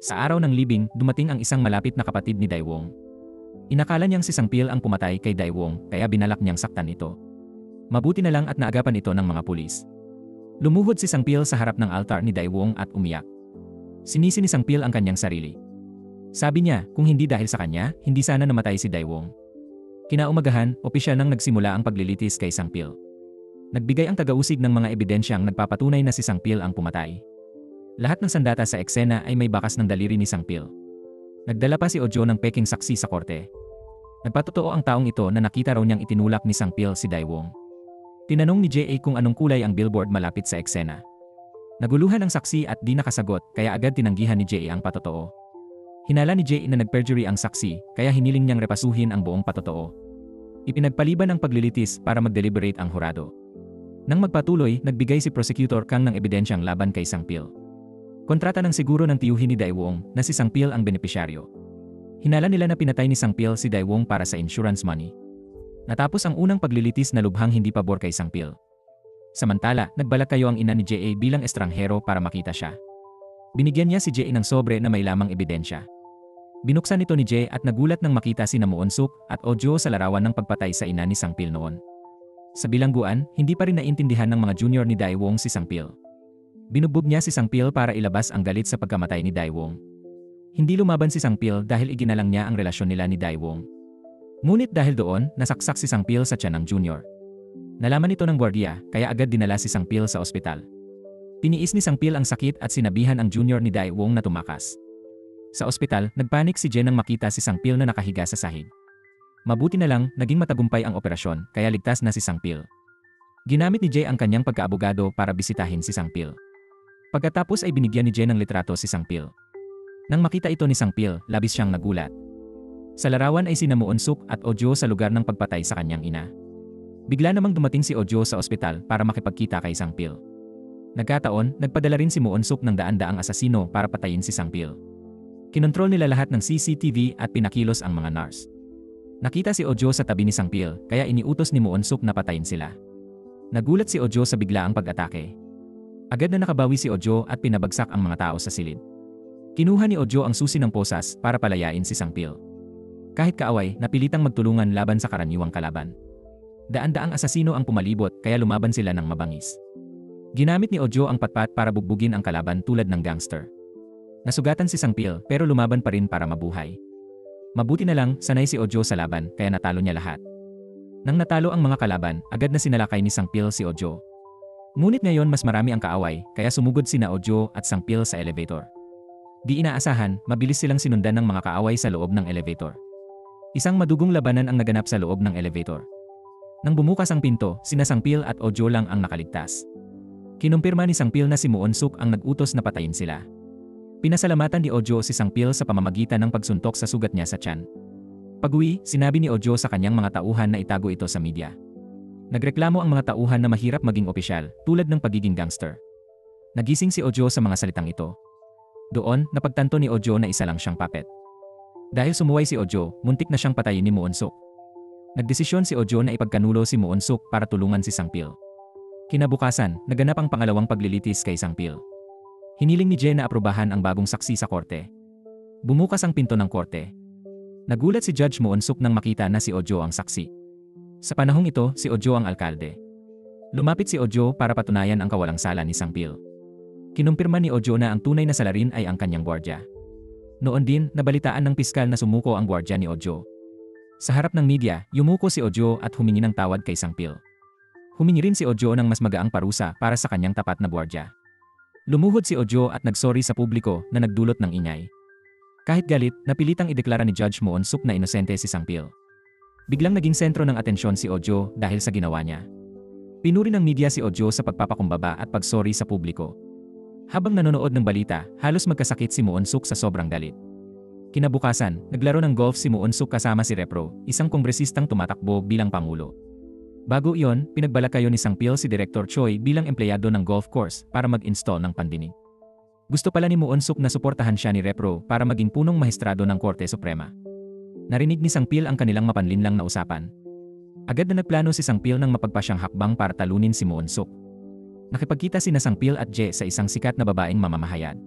Sa araw ng libing, dumating ang isang malapit na kapatid ni Daewon. Inakala niyang si Sangpil ang pumatay kay Daewon, kaya binalak niyang saktan ito. Mabuti na lang at naagapan ito ng mga pulis. Lumuhod si Sangpil sa harap ng altar ni Daewon at umiyak. Sinisi ni Sangpil ang kanyang sarili. Sabi niya, kung hindi dahil sa kanya, hindi sana namatay si Daewon. Kinaumagahan, opisyal nang nagsimula ang paglilitis kay Sangpil. Nagbigay ang tagausig ng mga ebidensyang nagpapatunay na si Sangpil ang pumatay. Lahat ng sandata sa eksena ay may bakas ng daliri ni Sangpil. Nagdala pa si Ojo ng peking saksi sa korte. Nagpatotoo ang taong ito na nakita raw niyang itinulak ni Sangpil si Daewon. Tinanong ni Jae kung anong kulay ang billboard malapit sa eksena. Naguluhan ang saksi at di nakasagot kaya agad tinanggihan ni Jae ang patotoo. Hinala ni Jae na nagperjury ang saksi, kaya hiniling niyang repasuhin ang buong patotoo. Ipinagpaliban ang paglilitis para mag-deliberate ang hurado. Nang magpatuloy, nagbigay si Prosecutor Kang ng ebidensyang laban kay Sangpil. Kontrata ng siguro ng tiyuhin ni Daewon na si Sangpil ang benepisyaryo. Hinala nila na pinatay ni Sangpil si Daewon para sa insurance money. Natapos ang unang paglilitis na lubhang hindi pabor kay Sangpil. Samantala, nagbalak kayo ang ina ni Jae bilang estranghero para makita siya. Binigyan niya si Jae ng sobre na may lamang ebidensya. Binuksan ito ni Jae at nagulat nang makita si Moonsuk at Ojo sa larawan ng pagpatay sa ina ni Sangpil noon. Sa bilangguan, hindi pa rin naintindihan ng mga junior ni Daewon si Sangpil. Binugbog niya si Sangpil para ilabas ang galit sa pagkamatay ni Daewon. Hindi lumaban si Sangpil dahil iginalang niya ang relasyon nila ni Daewon. Ngunit dahil doon, nasaksak si Sangpil sa tiyan ng junior. Nalaman ito ng gwardiya, kaya agad dinala si Sangpil sa ospital. Tiniis ni Sangpil ang sakit at sinabihan ang junior ni Daewon na tumakas. Sa ospital, nagpanik si Jae nang makita si Sangpil na nakahiga sa sahig. Mabuti na lang, naging matagumpay ang operasyon, kaya ligtas na si Sangpil. Ginamit ni Jae ang kanyang pagkaabogado para bisitahin si Sangpil. Pagkatapos ay binigyan ni Jae ng litrato si Sangpil. Nang makita ito ni Sangpil, labis siyang nagulat. Sa larawan ay sina Moonsuk at Ojo sa lugar ng pagpatay sa kanyang ina. Bigla namang dumating si Ojo sa ospital para makipagkita kay Sangpil. Nagkataon, nagpadala rin si Moonsuk ng daan-daang asasino para patayin si Sangpil. Kinontrol nila lahat ng CCTV at pinakilos ang mga NARS. Nakita si Ojo sa tabi ni Sangpil, kaya iniutos ni Moonsuk na patayin sila. Nagulat si Ojo sa biglaang pag-atake. Agad na nakabawi si Ojo at pinabagsak ang mga tao sa silid. Kinuha ni Ojo ang susi ng posas para palayain si Sangpil. Kahit kaaway, napilitang magtulungan laban sa karaniwang kalaban. Daan-daang asasino ang pumalibot kaya lumaban sila ng mabangis. Ginamit ni Ojo ang patpat para bugbugin ang kalaban tulad ng gangster. Nasugatan si Sangpil pero lumaban pa rin para mabuhay. Mabuti na lang, sanay si Ojo sa laban kaya natalo niya lahat. Nang natalo ang mga kalaban, agad na sinalakay ni Sangpil si Ojo. Ngunit ngayon mas marami ang kaaway kaya sumugod sina Ojo at Sangpil sa elevator. Di inaasahan, mabilis silang sinundan ng mga kaaway sa loob ng elevator. Isang madugong labanan ang naganap sa loob ng elevator. Nang bumukas ang pinto, sina Sangpil at Ojo lang ang nakaligtas. Kinumpirma ni Sangpil na si Moonsuk ang nag-utos na patayin sila. Pinasalamatan ni Ojo si Sangpil sa pamamagitan ng pagsuntok sa sugat niya sa tiyan. Pag-uwi, sinabi ni Ojo sa kanyang mga tauhan na itago ito sa media. Nagreklamo ang mga tauhan na mahirap maging opisyal, tulad ng pagiging gangster. Nagising si Ojo sa mga salitang ito. Doon, napagtanto ni Ojo na isa lang siyang puppet. Dahil sumuway si Ojo, muntik na siyang patayin ni Moonsuk. Nagdesisyon si Ojo na ipagkanulo si Moonsuk para tulungan si Sangpil. Kinabukasan, naganap ang pangalawang paglilitis kay Sangpil. Hiniling ni Jae na aprubahan ang bagong saksi sa korte. Bumukas ang pinto ng korte. Nagulat si Judge Moonsuk nang makita na si Ojo ang saksi. Sa panahong ito, si Ojo ang alkalde. Lumapit si Ojo para patunayan ang kawalang sala ni Sangpil. Kinumpirma ni Ojo na ang tunay na salarin ay ang kanyang gwardiya. Noon din, nabalitaan ng piskal na sumuko ang gwardiya ni Ojo. Sa harap ng media, yumuko si Ojo at humingi ng tawad kay Sangpil. Humingi rin si Ojo ng mas magaang parusa para sa kanyang tapat na gwardiya. Lumuhod si Ojo at nagsorry sa publiko na nagdulot ng ingay. Kahit galit, napilitang ideklara ni Judge Moonsuk na inosente si Sangpil. Biglang naging sentro ng atensyon si Ojo dahil sa ginawa niya. Pinuri ng media si Ojo sa pagpapakumbaba at pagsorry sa publiko. Habang nanonood ng balita, halos magkasakit si Moonsuk sa sobrang galit. Kinabukasan, naglaro ng golf si Moonsuk kasama si Repro, isang kongresistang tumatakbo bilang pangulo. Bago iyon, pinagbalak kayo ni Sangpil si Director Choi bilang empleyado ng golf course para mag-install ng pandinig. Gusto pala ni Moonsuk na suportahan siya ni Repro para maging punong mahistrado ng Korte Suprema. Narinig ni Sangpil ang kanilang mapanlinlang na usapan. Agad na nagplano si Sangpil ng mapagpasyang hakbang para talunin si Moonsuk. Nakipagkita sina Sangpil at Je sa isang sikat na babaeng mamamahayag.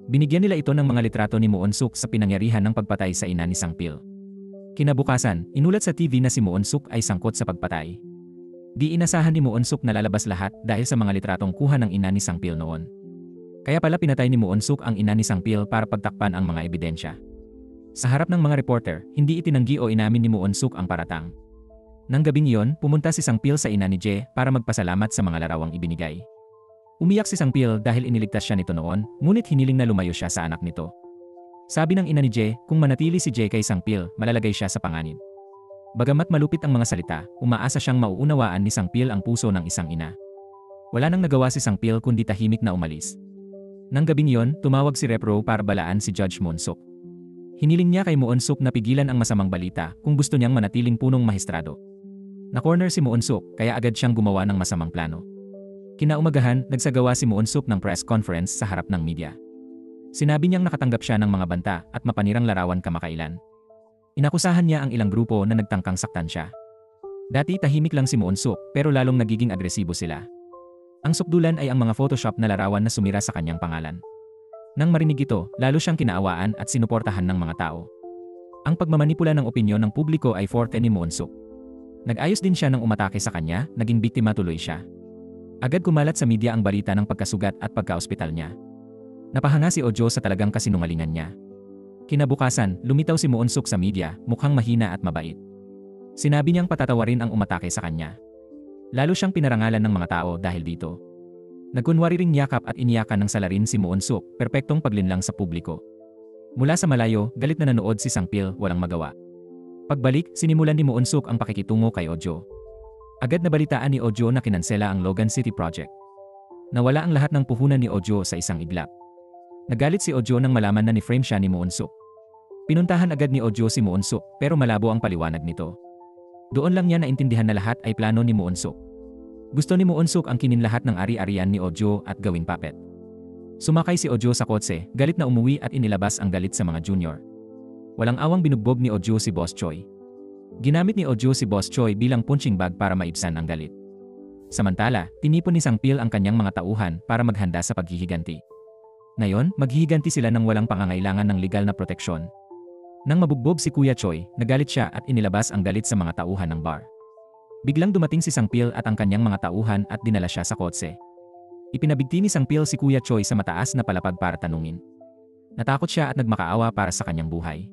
Binigyan nila ito ng mga litrato ni Moonsuk sa pinangyarihan ng pagpatay sa ina ni Sangpil. Kinabukasan, inulat sa TV na si Moonsuk ay sangkot sa pagpatay. Di inasahan ni Moonsuk na lalabas lahat dahil sa mga litratong kuha ng ina ni Sangpil noon. Kaya pala pinatay ni Moonsuk ang ina ni Sangpil para pagtakpan ang mga ebidensya. Sa harap ng mga reporter, hindi itinanggi o inamin ni Moonsuk ang paratang. Nang gabing iyon, pumunta si Sangpil sa ina ni Je para magpasalamat sa mga larawang ibinigay. Umiyak si Sangpil dahil iniligtas siya nito noon, ngunit hiniling na lumayo siya sa anak nito. Sabi ng ina ni Je, kung manatili si Je kay Sangpil, malalagay siya sa panganib. Bagamat malupit ang mga salita, umaasa siyang mauunawaan ni Sangpil ang puso ng isang ina. Wala nang nagawa si Sangpil kundi tahimik na umalis. Nang gabing iyon, tumawag si Repro para balaan si Judge Moonsuk. Hiniling niya kay Moonsuk na pigilan ang masamang balita kung gusto niyang manatiling punong mahistrado. Na-corner si Moonsuk kaya agad siyang gumawa ng masamang plano. Kinaumagahan, nagsagawa si Moonsuk ng press conference sa harap ng media. Sinabi niyang nakatanggap siya ng mga banta at mapanirang larawan kamakailan. Inakusahan niya ang ilang grupo na nagtangkang saktan siya. Dati tahimik lang si Moonsuk pero lalong nagiging agresibo sila. Ang sukdulan ay ang mga Photoshop na larawan na sumira sa kanyang pangalan. Nang marinig ito, lalo siyang kinaawaan at sinuportahan ng mga tao. Ang pagmamanipula ng opinyon ng publiko ay forte ni Moonsuk. Nag-ayos din siya ng umatake sa kanya, naging biktima tuloy siya. Agad kumalat sa media ang balita ng pagkasugat at pagka-ospital niya. Napahanga si Ojo sa talagang kasinungalingan niya. Kinabukasan, lumitaw si Moonsuk sa media, mukhang mahina at mabait. Sinabi niyang patatawarin ang umatake sa kanya. Lalo siyang pinarangalan ng mga tao dahil dito. Nagkunwari ring yakap at iniyakan ng salarin si Moonsuk, perpektong paglinlang sa publiko. Mula sa malayo, galit na nanood si Sangpil, walang magawa. Pagbalik, sinimulan ni Moonsuk ang pakikitungo kay Ojo. Agad nabalitaan ni Ojo na kinansela ang Logan City Project. Nawala ang lahat ng puhunan ni Ojo sa isang iglap. Nagalit si Ojo nang malaman na ni-frame siya ni Moonsuk. Pinuntahan agad ni Ojo si Moonsuk pero malabo ang paliwanag nito. Doon lang niya naintindihan na lahat ay plano ni Moonsuk. Gusto ni Moonsuk ang kinin lahat ng ari-arian ni Ojo at gawing puppet. Sumakay si Ojo sa kotse, galit na umuwi at inilabas ang galit sa mga junior. Walang awang binugbog ni Ojo si Boss Choi. Ginamit ni Ojo si Boss Choi bilang punching bag para maibsan ang galit. Samantala, tinipon ni Sangpil ang kanyang mga tauhan para maghanda sa paghihiganti. Ngayon, maghihiganti sila ng walang pangangailangan ng legal na proteksyon. Nang mabugbog si Kuya Choi, nagalit siya at inilabas ang galit sa mga tauhan ng bar. Biglang dumating si Sangpil at ang kanyang mga tauhan at dinala siya sa kotse. Ipinabigti ni Sangpil si Kuya Choi sa mataas na palapag para tanungin. Natakot siya at nagmakaawa para sa kanyang buhay.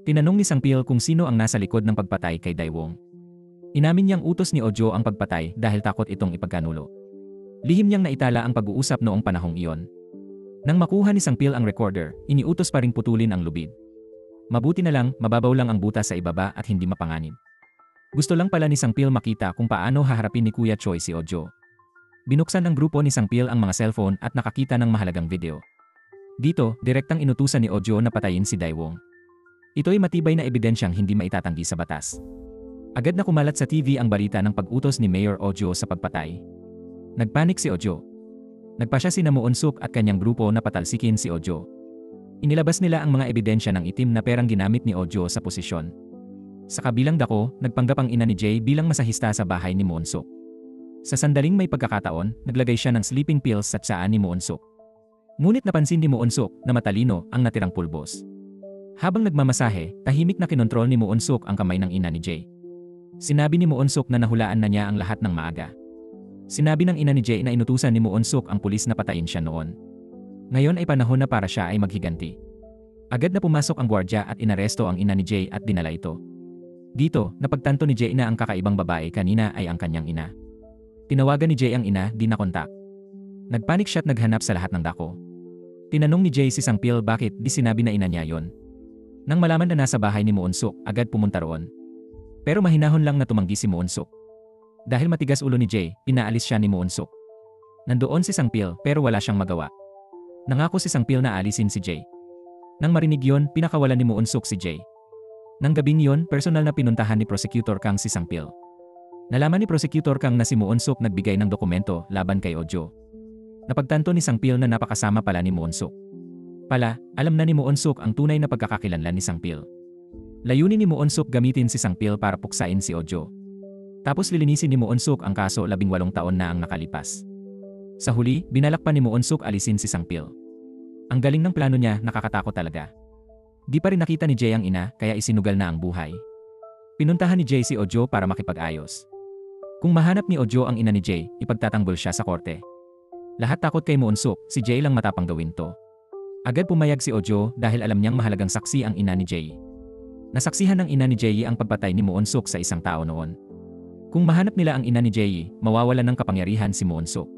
Tinanong ni Sangpil kung sino ang nasa likod ng pagpatay kay Daewong. Inamin niyang utos ni Ojo ang pagpatay dahil takot itong ipagkanulo. Lihim niyang naitala ang pag-uusap noong panahong iyon. Nang makuha ni Sangpil ang recorder, iniutos pa ring putulin ang lubid. Mabuti na lang, mababaw lang ang butas sa ibaba at hindi mapanganib. Gusto lang pala ni Sangpil makita kung paano haharapin ni Kuya Choi si Ojo. Binuksan ng grupo ni Sangpil ang mga cellphone at nakakita ng mahalagang video. Dito, direktang inutusan ni Ojo na patayin si Daewong. Ito'y matibay na ebidensyang hindi maitatanggi sa batas. Agad na kumalat sa TV ang balita ng pag-utos ni Mayor Ojo sa pagpatay. Nagpanik si Ojo. Nagpasya si Moonsuk at kanyang grupo na patalsikin si Ojo. Inilabas nila ang mga ebidensya ng itim na perang ginamit ni Ojo sa posisyon. Sa kabilang dako, nagpanggap ang ina ni Jay bilang masahista sa bahay ni Moonsuk. Sa sandaling may pagkakataon, naglagay siya ng sleeping pills sa tsaan ni Moonsuk. Ngunit napansin ni Moonsuk na matalino ang natirang pulbos. Habang nagmamasahe, tahimik na kinontrol ni Moonsuk ang kamay ng ina ni Jay. Sinabi ni Moonsuk na nahulaan na niya ang lahat ng maaga. Sinabi ng ina ni Jae na inutusan ni Moonsuk ang pulis na patayin siya noon. Ngayon ay panahon na para siya ay maghiganti. Agad na pumasok ang gwardya at inaresto ang ina ni Jae at dinala ito. Dito, napagtanto ni Jae na ang kakaibang babae kanina ay ang kanyang ina. Tinawagan ni Jae ang ina, di nakontak. Nagpanik siya at naghanap sa lahat ng dako. Tinanong ni Jae si Sangpil bakit di sinabi na ina niya yon. Nang malaman na nasa bahay ni Moonsuk, agad pumunta roon. Pero mahinahon lang na tumanggi si Moonsuk. Dahil matigas ulo ni Jae, pinaalis siya ni Moonsuk. Nandoon si Sangpil pero wala siyang magawa. Nangako si Sangpil na alisin si Jae. Nang marinig yon, pinakawalan ni Moonsuk si Jae. Nang gabing yon, personal na pinuntahan ni Prosecutor Kang si Sangpil. Nalaman ni Prosecutor Kang na si Moonsuk nagbigay ng dokumento laban kay Ojo. Napagtanto ni Sangpil na napakasama pala ni Moonsuk. Pala, alam na ni Moonsuk ang tunay na pagkakakilanlan ni Sangpil. Layunin ni Moonsuk gamitin si Sangpil para puksain si Ojo. Tapos lilinisin ni Moonsuk ang kaso 18 taon na ang nakalipas. Sa huli, binalak pa ni Moonsuk alisin si Sangpil. Ang galing ng plano niya, nakakatakot talaga. Di pa rin nakita ni Jae ang ina, kaya isinugal na ang buhay. Pinuntahan ni Jae si Ojo para makipag-ayos. Kung mahanap ni Ojo ang ina ni Jae, ipagtatanggol siya sa korte. Lahat takot kay Moonsuk, si Jae lang matapang gawin to. Agad pumayag si Ojo dahil alam niyang mahalagang saksi ang ina ni Jae. Nasaksihan ng ina ni Jae ang pagpatay ni Moonsuk sa isang tao noon. Kung mahanap nila ang ina ni Jae, mawawalan ng kapangyarihan si Moonsuk.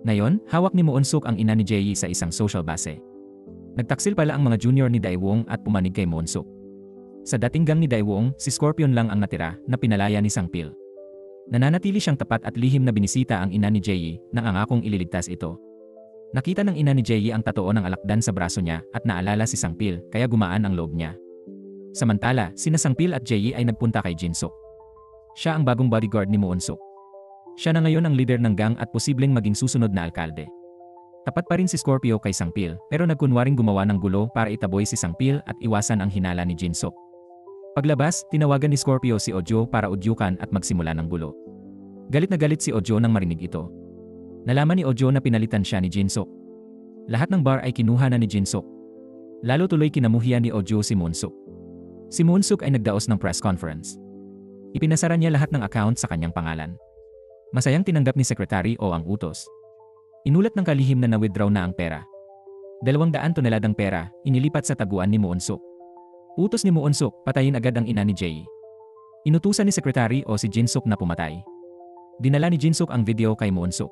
Ngayon, hawak ni Moonsuk ang ina ni Jae sa isang social base. Nagtaksil pala ang mga junior ni Daewon at pumanig kay Moonsuk. Sa dating gang ni Daewon, si Scorpion lang ang natira na pinalaya ni Sangpil. Nananatili siyang tapat at lihim na binisita ang ina ni Jae nang angakong ililigtas ito. Nakita ng ina ni Jae ang tatoo ng alakdan sa braso niya at naalala si Sangpil kaya gumaan ang loob niya. Samantala, sina Sangpil at Jae ay nagpunta kay Jinsuk. Siya ang bagong bodyguard ni Moonsuk. Siya na ngayon ang leader ng gang at posibleng maging susunod na alkalde. Tapat pa rin si Scorpio kay Sangpil pero nagkunwaring gumawa ng gulo para itaboy si Sangpil at iwasan ang hinala ni Jinsuk. Paglabas, tinawagan ni Scorpio si Ojo para udyukan at magsimula ng gulo. Galit na galit si Ojo nang marinig ito. Nalaman ni Ojo na pinalitan siya ni Jinsuk. Lahat ng bar ay kinuha na ni Jinsuk. Lalo tuloy kinamuhian ni Ojo si Moonsuk. Si Moonsuk ay nagdaos ng press conference. Ipinasara niya lahat ng account sa kanyang pangalan. Masayang tinanggap ni Secretary O ang utos. Inulat ng kalihim na na-withdraw na ang pera. 200 toneladang pera, inilipat sa taguan ni Moonsuk. Utos ni Moonsuk, patayin agad ang ina ni Jae. Inutusan ni Secretary O si Jinsuk na pumatay. Dinala ni Jinsuk ang video kay Moonsuk.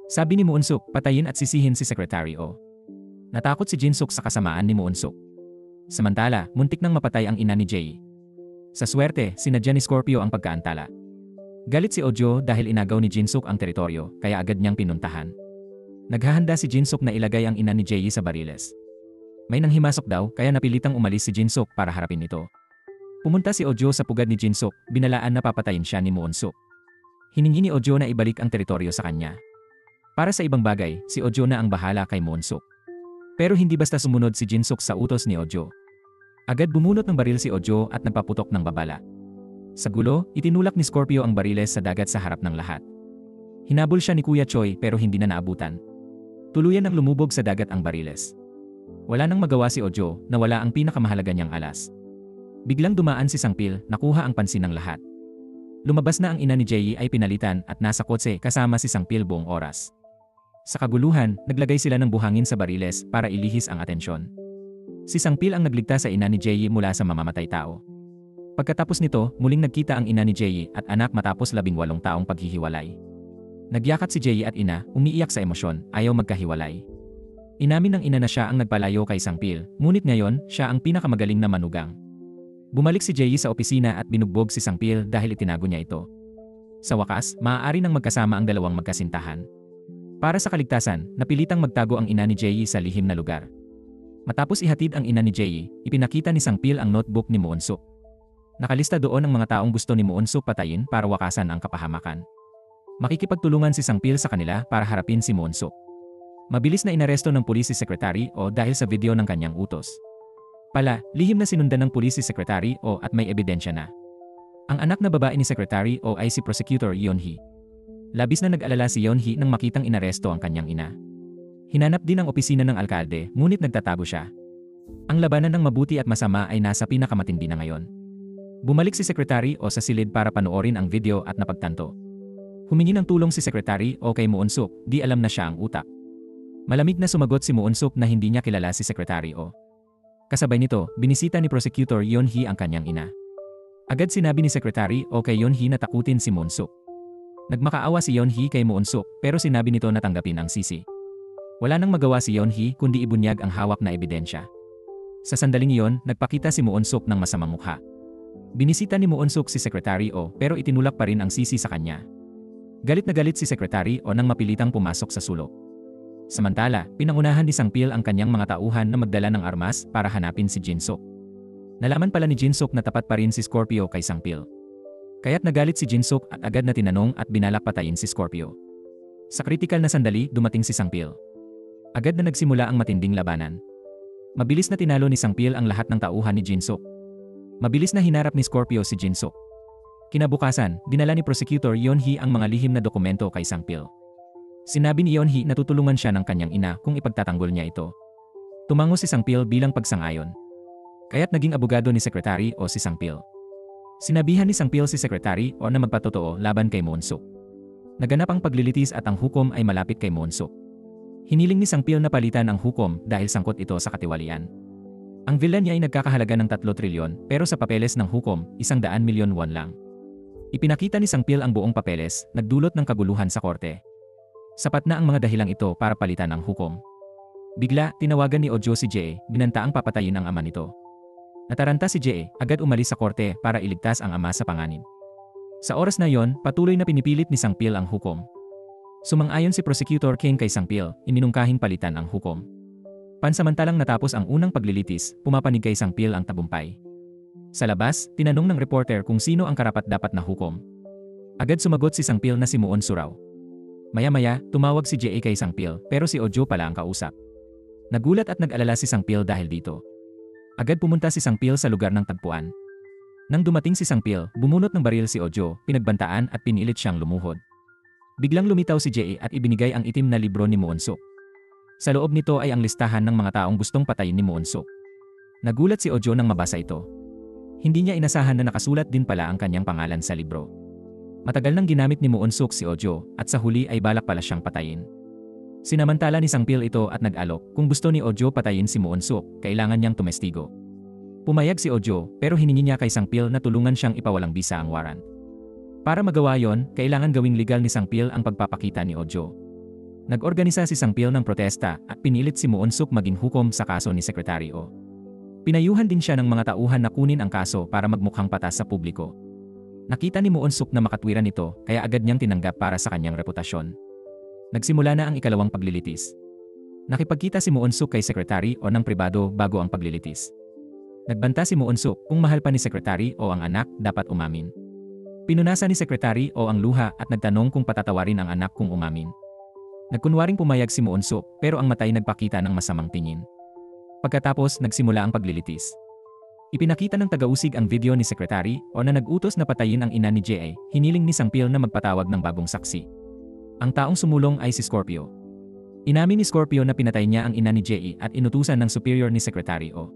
Sabi ni Moonsuk, patayin at sisihin si Secretary O. Natakot si Jinsuk sa kasamaan ni Moonsuk. Samantala, muntik nang mapatay ang ina ni Jae. Sa swerte, sinadya ni Scorpio ang pagkaantala. Galit si Ojo dahil inagaw ni Jinsuk ang teritoryo, kaya agad niyang pinuntahan. Naghahanda si Jinsuk na ilagay ang ina ni Jae sa bariles. May nanghimasok daw, kaya napilitang umalis si Jinsuk para harapin ito. Pumunta si Ojo sa pugad ni Jinsuk, binalaan na papatayin siya ni Moonsuk. Hiningi ni Ojo na ibalik ang teritoryo sa kanya. Para sa ibang bagay, si Ojo na ang bahala kay Moonsuk. Pero hindi basta sumunod si Jinsuk sa utos ni Ojo. Agad bumunot ng baril si Ojo at nagpaputok ng babala. Sa gulo, itinulak ni Scorpio ang bariles sa dagat sa harap ng lahat. Hinabol siya ni Kuya Choi pero hindi na naabutan. Tuluyan ang lumubog sa dagat ang bariles. Wala nang magawa si Ojo, nawala ang pinakamahalaga niyang alas. Biglang dumaan si Sangpil, nakuha ang pansin ng lahat. Lumabas na ang ina ni Jae ay pinalitan at nasa kotse kasama si Sangpil buong oras. Sa kaguluhan, naglagay sila ng buhangin sa bariles para ilihis ang atensyon. Si Sangpil ang nagligtas sa ina ni Jae mula sa mamamatay tao. Pagkatapos nito, muling nagkita ang ina ni Jae at anak matapos 18 taong paghihiwalay. Nagyakat si Jae at ina, umiiyak sa emosyon, ayaw magkahiwalay. Inamin ng ina na siya ang nagpalayo kay Sangpil, ngunit ngayon, siya ang pinakamagaling na manugang. Bumalik si Jae sa opisina at binugbog si Sangpil dahil itinago niya ito. Sa wakas, maaari nang magkasama ang dalawang magkasintahan. Para sa kaligtasan, napilitang magtago ang ina ni Jae sa lihim na lugar. Matapos ihatid ang ina ni Jae, ipinakita ni Sangpil ang notebook ni Moonsuk. Nakalista doon ang mga taong gusto ni Moonsuk patayin para wakasan ang kapahamakan. Makikipagtulungan si Sangpil sa kanila para harapin si Moonsuk. Mabilis na inaresto ng pulis si Secretary O dahil sa video ng kanyang utos. Pala, lihim na sinundan ng pulis si Secretary O at may ebidensya na. Ang anak na babae ni Secretary O ay si Prosecutor Yeonhee. Labis na nag-alala si Yeonhee nang makitang inaresto ang kanyang ina. Hinanap din ang opisina ng alkalde, ngunit nagtatago siya. Ang labanan ng mabuti at masama ay nasa pinakamatindi na ngayon. Bumalik si Secretary O sa silid para panoorin ang video at napagtanto. Humingi ng tulong si Secretary O kay Moonsuk, di alam na siya ang utak. Malamig na sumagot si Moonsuk na hindi niya kilala si Secretary O. Kasabay nito, binisita ni Prosecutor Yeon-hee ang kanyang ina. Agad sinabi ni Secretary O kay Yeon-hee na takutin si Moonsuk. Nagmakaawa si Yeon-hee kay Moonsuk pero sinabi nito na tanggapin ang sisi. Wala nang magawa si Yeon-hee kundi ibunyag ang hawak na ebidensya. Sa sandaling iyon, nagpakita si Moonsuk ng masamang mukha. Binisita ni Moonsuk si Secretary O pero itinulak pa rin ang sisi sa kanya. Galit na galit si Secretary O nang mapilitang pumasok sa sulok. Samantala, pinangunahan ni Sang-pil ang kanyang mga tauhan na magdala ng armas para hanapin si Jin-suk. Nalaman pala ni Jin-suk na tapat pa rin si Scorpio kay Sang-pil. Kaya't nagalit si Jin-suk at agad na tinanong at binalak patayin si Scorpio. Sa kritikal na sandali, dumating si Sang-pil. Agad na nagsimula ang matinding labanan. Mabilis na tinalo ni Sang-pil ang lahat ng tauhan ni Jin-suk. Mabilis na hinarap ni Scorpio si Jin-suk. Kinabukasan, dinala ni Prosecutor Yeon-hee ang mga lihim na dokumento kay Sang-pil. Sinabi ni Yeon-hee na tutulungan siya ng kanyang ina kung ipagtatanggol niya ito. Tumango si Sang-pil bilang pagsang-ayon. Kaya't naging abogado ni Secretary O si Sang-pil. Sinabihan ni Sang-pil si Secretary O na magpatotoo laban kay Moonsuk. Naganap ang paglilitis at ang hukom ay malapit kay Moonsuk. Hiniling ni Sang-pil na palitan ang hukom dahil sangkot ito sa katiwalian. Ang villa niya ay nagkakahalaga ng 3 trilyon pero sa papeles ng hukom, 100 milyon won lang. Ipinakita ni Sang-pil ang buong papeles, nagdulot ng kaguluhan sa korte. Sapat na ang mga dahilang ito para palitan ang hukom. Bigla, tinawagan ni Ojo si Jae, binantaang papatayin ang ama nito. Nataranta si Jae, agad umalis sa korte para iligtas ang ama sa panganib. Sa oras na yon, patuloy na pinipilit ni Sang-pil ang hukom. Sumang-ayon si Prosecutor King kay Sang-pil, iminungkahing palitan ang hukom. Pansamantalang natapos ang unang paglilitis, pumapanig kay Sang-pil ang tabumpay. Sa labas, tinanong ng reporter kung sino ang karapat-dapat na hukom. Agad sumagot si Sang-pil na si Moon Suraw. Maya-maya, tumawag si Jae kay Sang-pil pero si Ojo pala ang kausap. Nagulat at nag-alala si Sang-pil dahil dito. Agad pumunta si Sang-pil sa lugar ng tagpuan. Nang dumating si Sang-pil, bumunot ng baril si Ojo, pinagbantaan at pinilit siyang lumuhod. Biglang lumitaw si Jae at ibinigay ang itim na libro ni Moonsuk. Sa loob nito ay ang listahan ng mga taong gustong patayin ni Moonsuk. Nagulat si Ojo nang mabasa ito. Hindi niya inasahan na nakasulat din pala ang kanyang pangalan sa libro. Matagal nang ginamit ni Moonsuk si Ojo at sa huli ay balak pala siyang patayin. Sinamantala ni Sang-pil ito at nag-alok kung gusto ni Ojo patayin si Moonsuk, kailangan niyang tumestigo. Pumayag si Ojo pero hiningi niya kay Sang-pil na tulungan siyang ipawalang bisa ang warrant. Para magawa yon, kailangan gawing legal ni Sang-pil ang pagpapakita ni Ojo. Nag-organisa si Sang-pil ng protesta at pinilit si Moonsuk maging hukom sa kaso ni Secretary O. Pinayuhan din siya ng mga tauhan na kunin ang kaso para magmukhang patas sa publiko. Nakita ni Moonsuk na makatwiran ito kaya agad niyang tinanggap para sa kanyang reputasyon. Nagsimula na ang ikalawang paglilitis. Nakipagkita si Moonsuk kay Secretary O ng pribado bago ang paglilitis. Nagbanta si Moonsuk kung mahal pa ni Secretary O ang anak, dapat umamin. Pinunasan ni Secretary O ang luha at nagtanong kung patatawarin ang anak kung umamin. Nagkunwaring pumayag si Moonsuk pero ang matay nagpakita ng masamang tingin. Pagkatapos, nagsimula ang paglilitis. Ipinakita ng tagausig ang video ni Secretary O na nag-utos na patayin ang ina ni Jae, hiniling ni Sang-pil na magpatawag ng bagong saksi. Ang taong sumulong ay si Scorpio. Inamin ni Scorpio na pinatay niya ang ina ni Jae at inutusan ng superior ni Secretary O.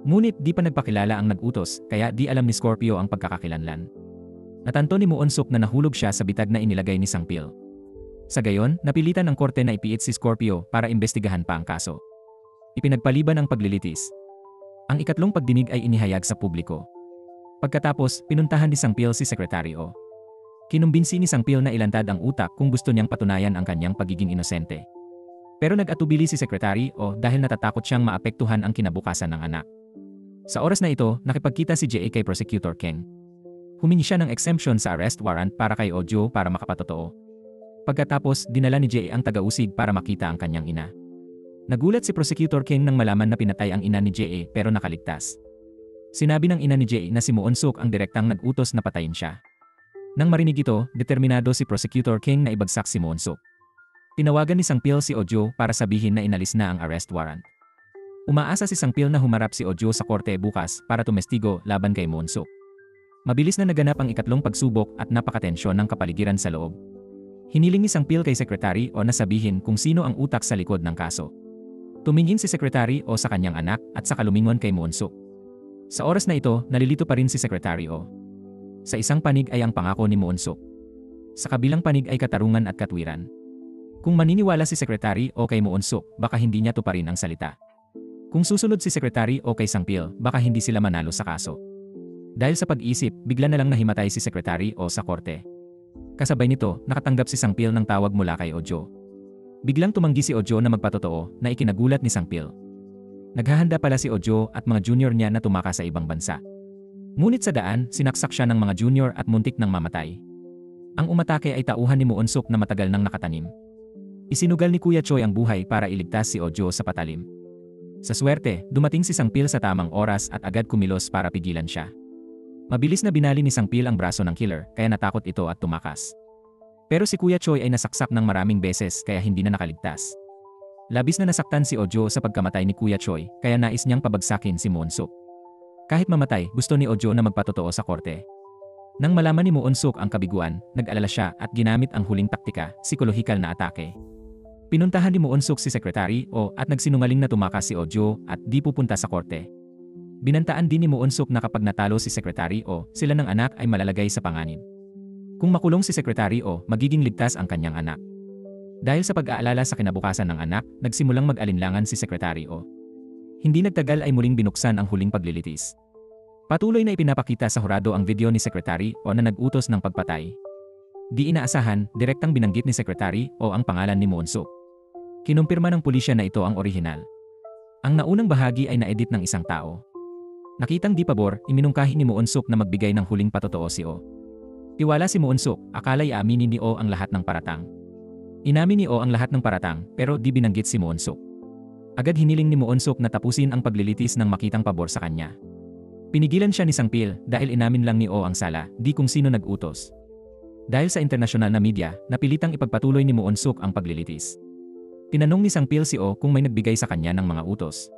Ngunit di pa nagpakilala ang nag-utos kaya di alam ni Scorpio ang pagkakakilanlan. Natanto ni Moonsuk na nahulog siya sa bitag na inilagay ni Sang-pil. Sa gayon, napilitan ng korte na ipiit si Scorpio para imbestigahan pa ang kaso. Ipinagpaliban ang paglilitis. Ang ikatlong pagdinig ay inihayag sa publiko. Pagkatapos, pinuntahan ni Sang-pil si Secretary O. Kinumbinsi ni Sang-pil na ilantad ang utak kung gusto niyang patunayan ang kanyang pagiging inosente. Pero nag-atubili si Secretary O dahil natatakot siyang maapektuhan ang kinabukasan ng anak. Sa oras na ito, nakipagkita si Jae kay Prosecutor King. Humingi siya ng exemption sa arrest warrant para kay Ojo para makapatotoo. Pagkatapos, dinala ni Jae ang taga-usig para makita ang kanyang ina. Nagulat si Prosecutor King nang malaman na pinatay ang ina ni Jae pero nakaligtas. Sinabi ng ina ni Jae na si Moonsuk ang direktang nag-utos na patayin siya. Nang marinig ito, determinado si Prosecutor King na ibagsak si Moonsuk. Tinawagan ni Sang-pil si Ojo para sabihin na inalis na ang arrest warrant. Umaasa si Sang-pil na humarap si Ojo sa korte bukas para tumestigo laban kay Moonsuk. Mabilis na naganap ang ikatlong pagsubok at napakatensyon ng kapaligiran sa loob. Hiniling ni Sang-pil kay Secretary O na sabihin kung sino ang utak sa likod ng kaso. Tumingin si Secretary O sa kanyang anak at saka lumingon kay Moonsuk. Sa oras na ito, nalilito pa rin si Secretary O. Sa isang panig ay ang pangako ni Moonsuk. Sa kabilang panig ay katarungan at katwiran. Kung maniniwala si Secretary O kay Moonsuk, baka hindi niya tuparin ang salita. Kung susunod si Secretary O kay Sangpil, baka hindi sila manalo sa kaso. Dahil sa pag-isip, bigla na lang nahimatay si Secretary O sa korte. Kasabay nito, nakatanggap si Sangpil ng tawag mula kay Ojo. Biglang tumanggi si Ojo na magpatotoo na ikinagulat ni Sangpil. Naghahanda pala si Ojo at mga junior niya na tumakas sa ibang bansa. Ngunit sa daan, sinaksak siya ng mga junior at muntik nang mamatay. Ang umatake ay tauhan ni Moonsuk na matagal nang nakatanim. Isinugal ni Kuya Choi ang buhay para iligtas si Ojo sa patalim. Sa swerte, dumating si Sangpil sa tamang oras at agad kumilos para pigilan siya. Mabilis na binali ni Sangpil ang braso ng killer kaya natakot ito at tumakas. Pero si Kuya Choi ay nasaksak ng maraming beses kaya hindi na nakaligtas. Labis na nasaktan si Ojo sa pagkamatay ni Kuya Choi kaya nais niyang pabagsakin si Moonsuk. Kahit mamatay, gusto ni Ojo na magpatotoo sa korte. Nang malaman ni Moonsuk ang kabiguan, nag-alala siya at ginamit ang huling taktika, psikolohikal na atake. Pinuntahan ni Moonsuk si Secretary O at nagsinungaling na tumakas si Ojo at di pupunta sa korte. Binantaan din ni Moonsuk na kapag natalo si Secretary O, sila ng anak ay malalagay sa panganib. Kung makulong si Secretary O, magiging ligtas ang kanyang anak. Dahil sa pag-aalala sa kinabukasan ng anak, nagsimulang mag-alinlangan si Secretary O. Hindi nagtagal ay muling binuksan ang huling paglilitis. Patuloy na ipinapakita sa hurado ang video ni Secretary O na nag-utos ng pagpatay. Di inaasahan, direktang binanggit ni Secretary O ang pangalan ni Moonsuk. Kinumpirma ng pulisya na ito ang orihinal. Ang naunang bahagi ay na-edit ng isang tao. Nakitang di pabor, iminungkahi ni Moonsuk na magbigay ng huling patotoo si O. Tiwala si Moonsuk, akala'y aaminin ni O ang lahat ng paratang. Inamin ni O ang lahat ng paratang, pero di binanggit si Moonsuk. Agad hiniling ni Moonsuk na tapusin ang paglilitis ng makitang pabor sa kanya. Pinigilan siya ni Sangpil dahil inamin lang ni O ang sala, di kung sino nag-utos. Dahil sa internasyonal na media, napilitang ipagpatuloy ni Moonsuk ang paglilitis. Tinanong ni Sangpil si O kung may nagbigay sa kanya ng mga utos.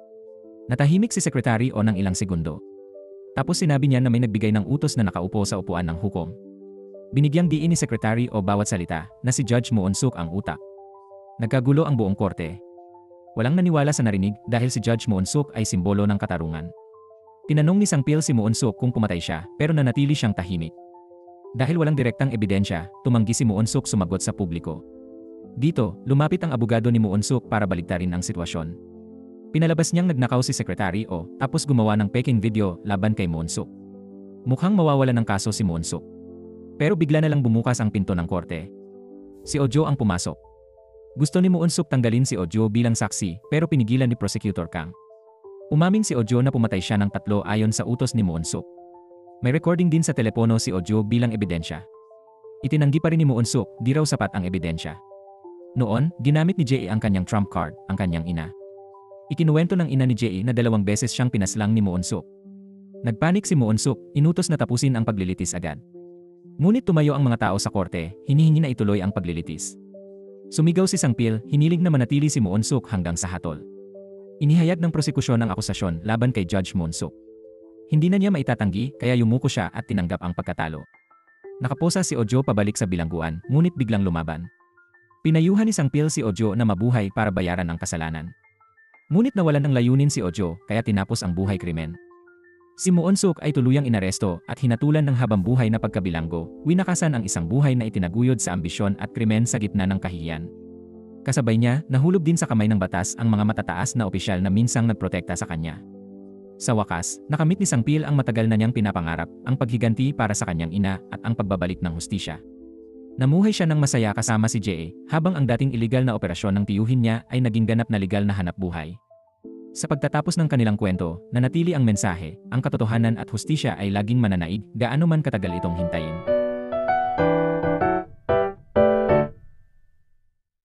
Natahimik si Secretary O ng ilang segundo. Tapos sinabi niya na may nagbigay ng utos na nakaupo sa upuan ng hukom. Binigyang diin ni Secretary O bawat salita na si Judge Moonsuk ang utak. Nagkagulo ang buong korte. Walang naniwala sa narinig dahil si Judge Moonsuk ay simbolo ng katarungan. Tinanong ni Sangpil si Moonsuk kung pumatay siya pero nanatili siyang tahimik. Dahil walang direktang ebidensya, tumanggi si Moonsuk sumagot sa publiko. Dito, lumapit ang abogado ni Moonsuk para baliktarin ang sitwasyon. Pinalabas niyang nagnakaw si Secretary O tapos gumawa ng peking video laban kay Moonsuk. Mukhang mawawala ng kaso si Moonsuk. Pero bigla na lang bumukas ang pinto ng korte. Si Ojo ang pumasok. Gusto ni Moonsuk tanggalin si Ojo bilang saksi pero pinigilan ni Prosecutor Kang. Umamin si Ojo na pumatay siya ng 3 ayon sa utos ni Moonsuk. May recording din sa telepono si Ojo bilang ebidensya. Itinanggi pa rin ni Moonsuk, di raw sapat ang ebidensya. Noon, ginamit ni Jae ang kanyang trump card, ang kanyang ina. Ikinuwento ng ina ni Jae na 2 beses siyang pinaslang ni Moonsuk. Nagpanik si Moonsuk, inutos na tapusin ang paglilitis agad. Ngunit tumayo ang mga tao sa korte, hinihingi na ituloy ang paglilitis. Sumigaw si Sangpil, hiniling na manatili si Moonsuk hanggang sa hatol. Inihayag ng prosekusyon ang akusasyon laban kay Judge Moonsuk. Hindi na niya maitatanggi kaya yumuko siya at tinanggap ang pagkatalo. Nakaposa si Ojo pabalik sa bilangguan, ngunit biglang lumaban. Pinayuhan ni Sangpil si Ojo na mabuhay para bayaran ang kasalanan. Ngunit nawalan ng layunin si Ojo kaya tinapos ang buhay krimen. Si Moonsuk ay tuluyang inaresto at hinatulan ng habambuhay na pagkabilanggo, winakasan ang isang buhay na itinaguyod sa ambisyon at krimen sa gitna ng kahihiyan. Kasabay niya, nahulog din sa kamay ng batas ang mga matataas na opisyal na minsang nagprotekta sa kanya. Sa wakas, nakamit ni Sangpil ang matagal na niyang pinapangarap, ang paghiganti para sa kanyang ina at ang pagbabalik ng hustisya. Namuhay siya ng masaya kasama si Jae, habang ang dating iligal na operasyon ng tiyuhin niya ay naging ganap na legal na hanapbuhay. Sa pagtatapos ng kanilang kwento, nanatili ang mensahe, ang katotohanan at hustisya ay laging mananaig, gaano man katagal itong hintayin.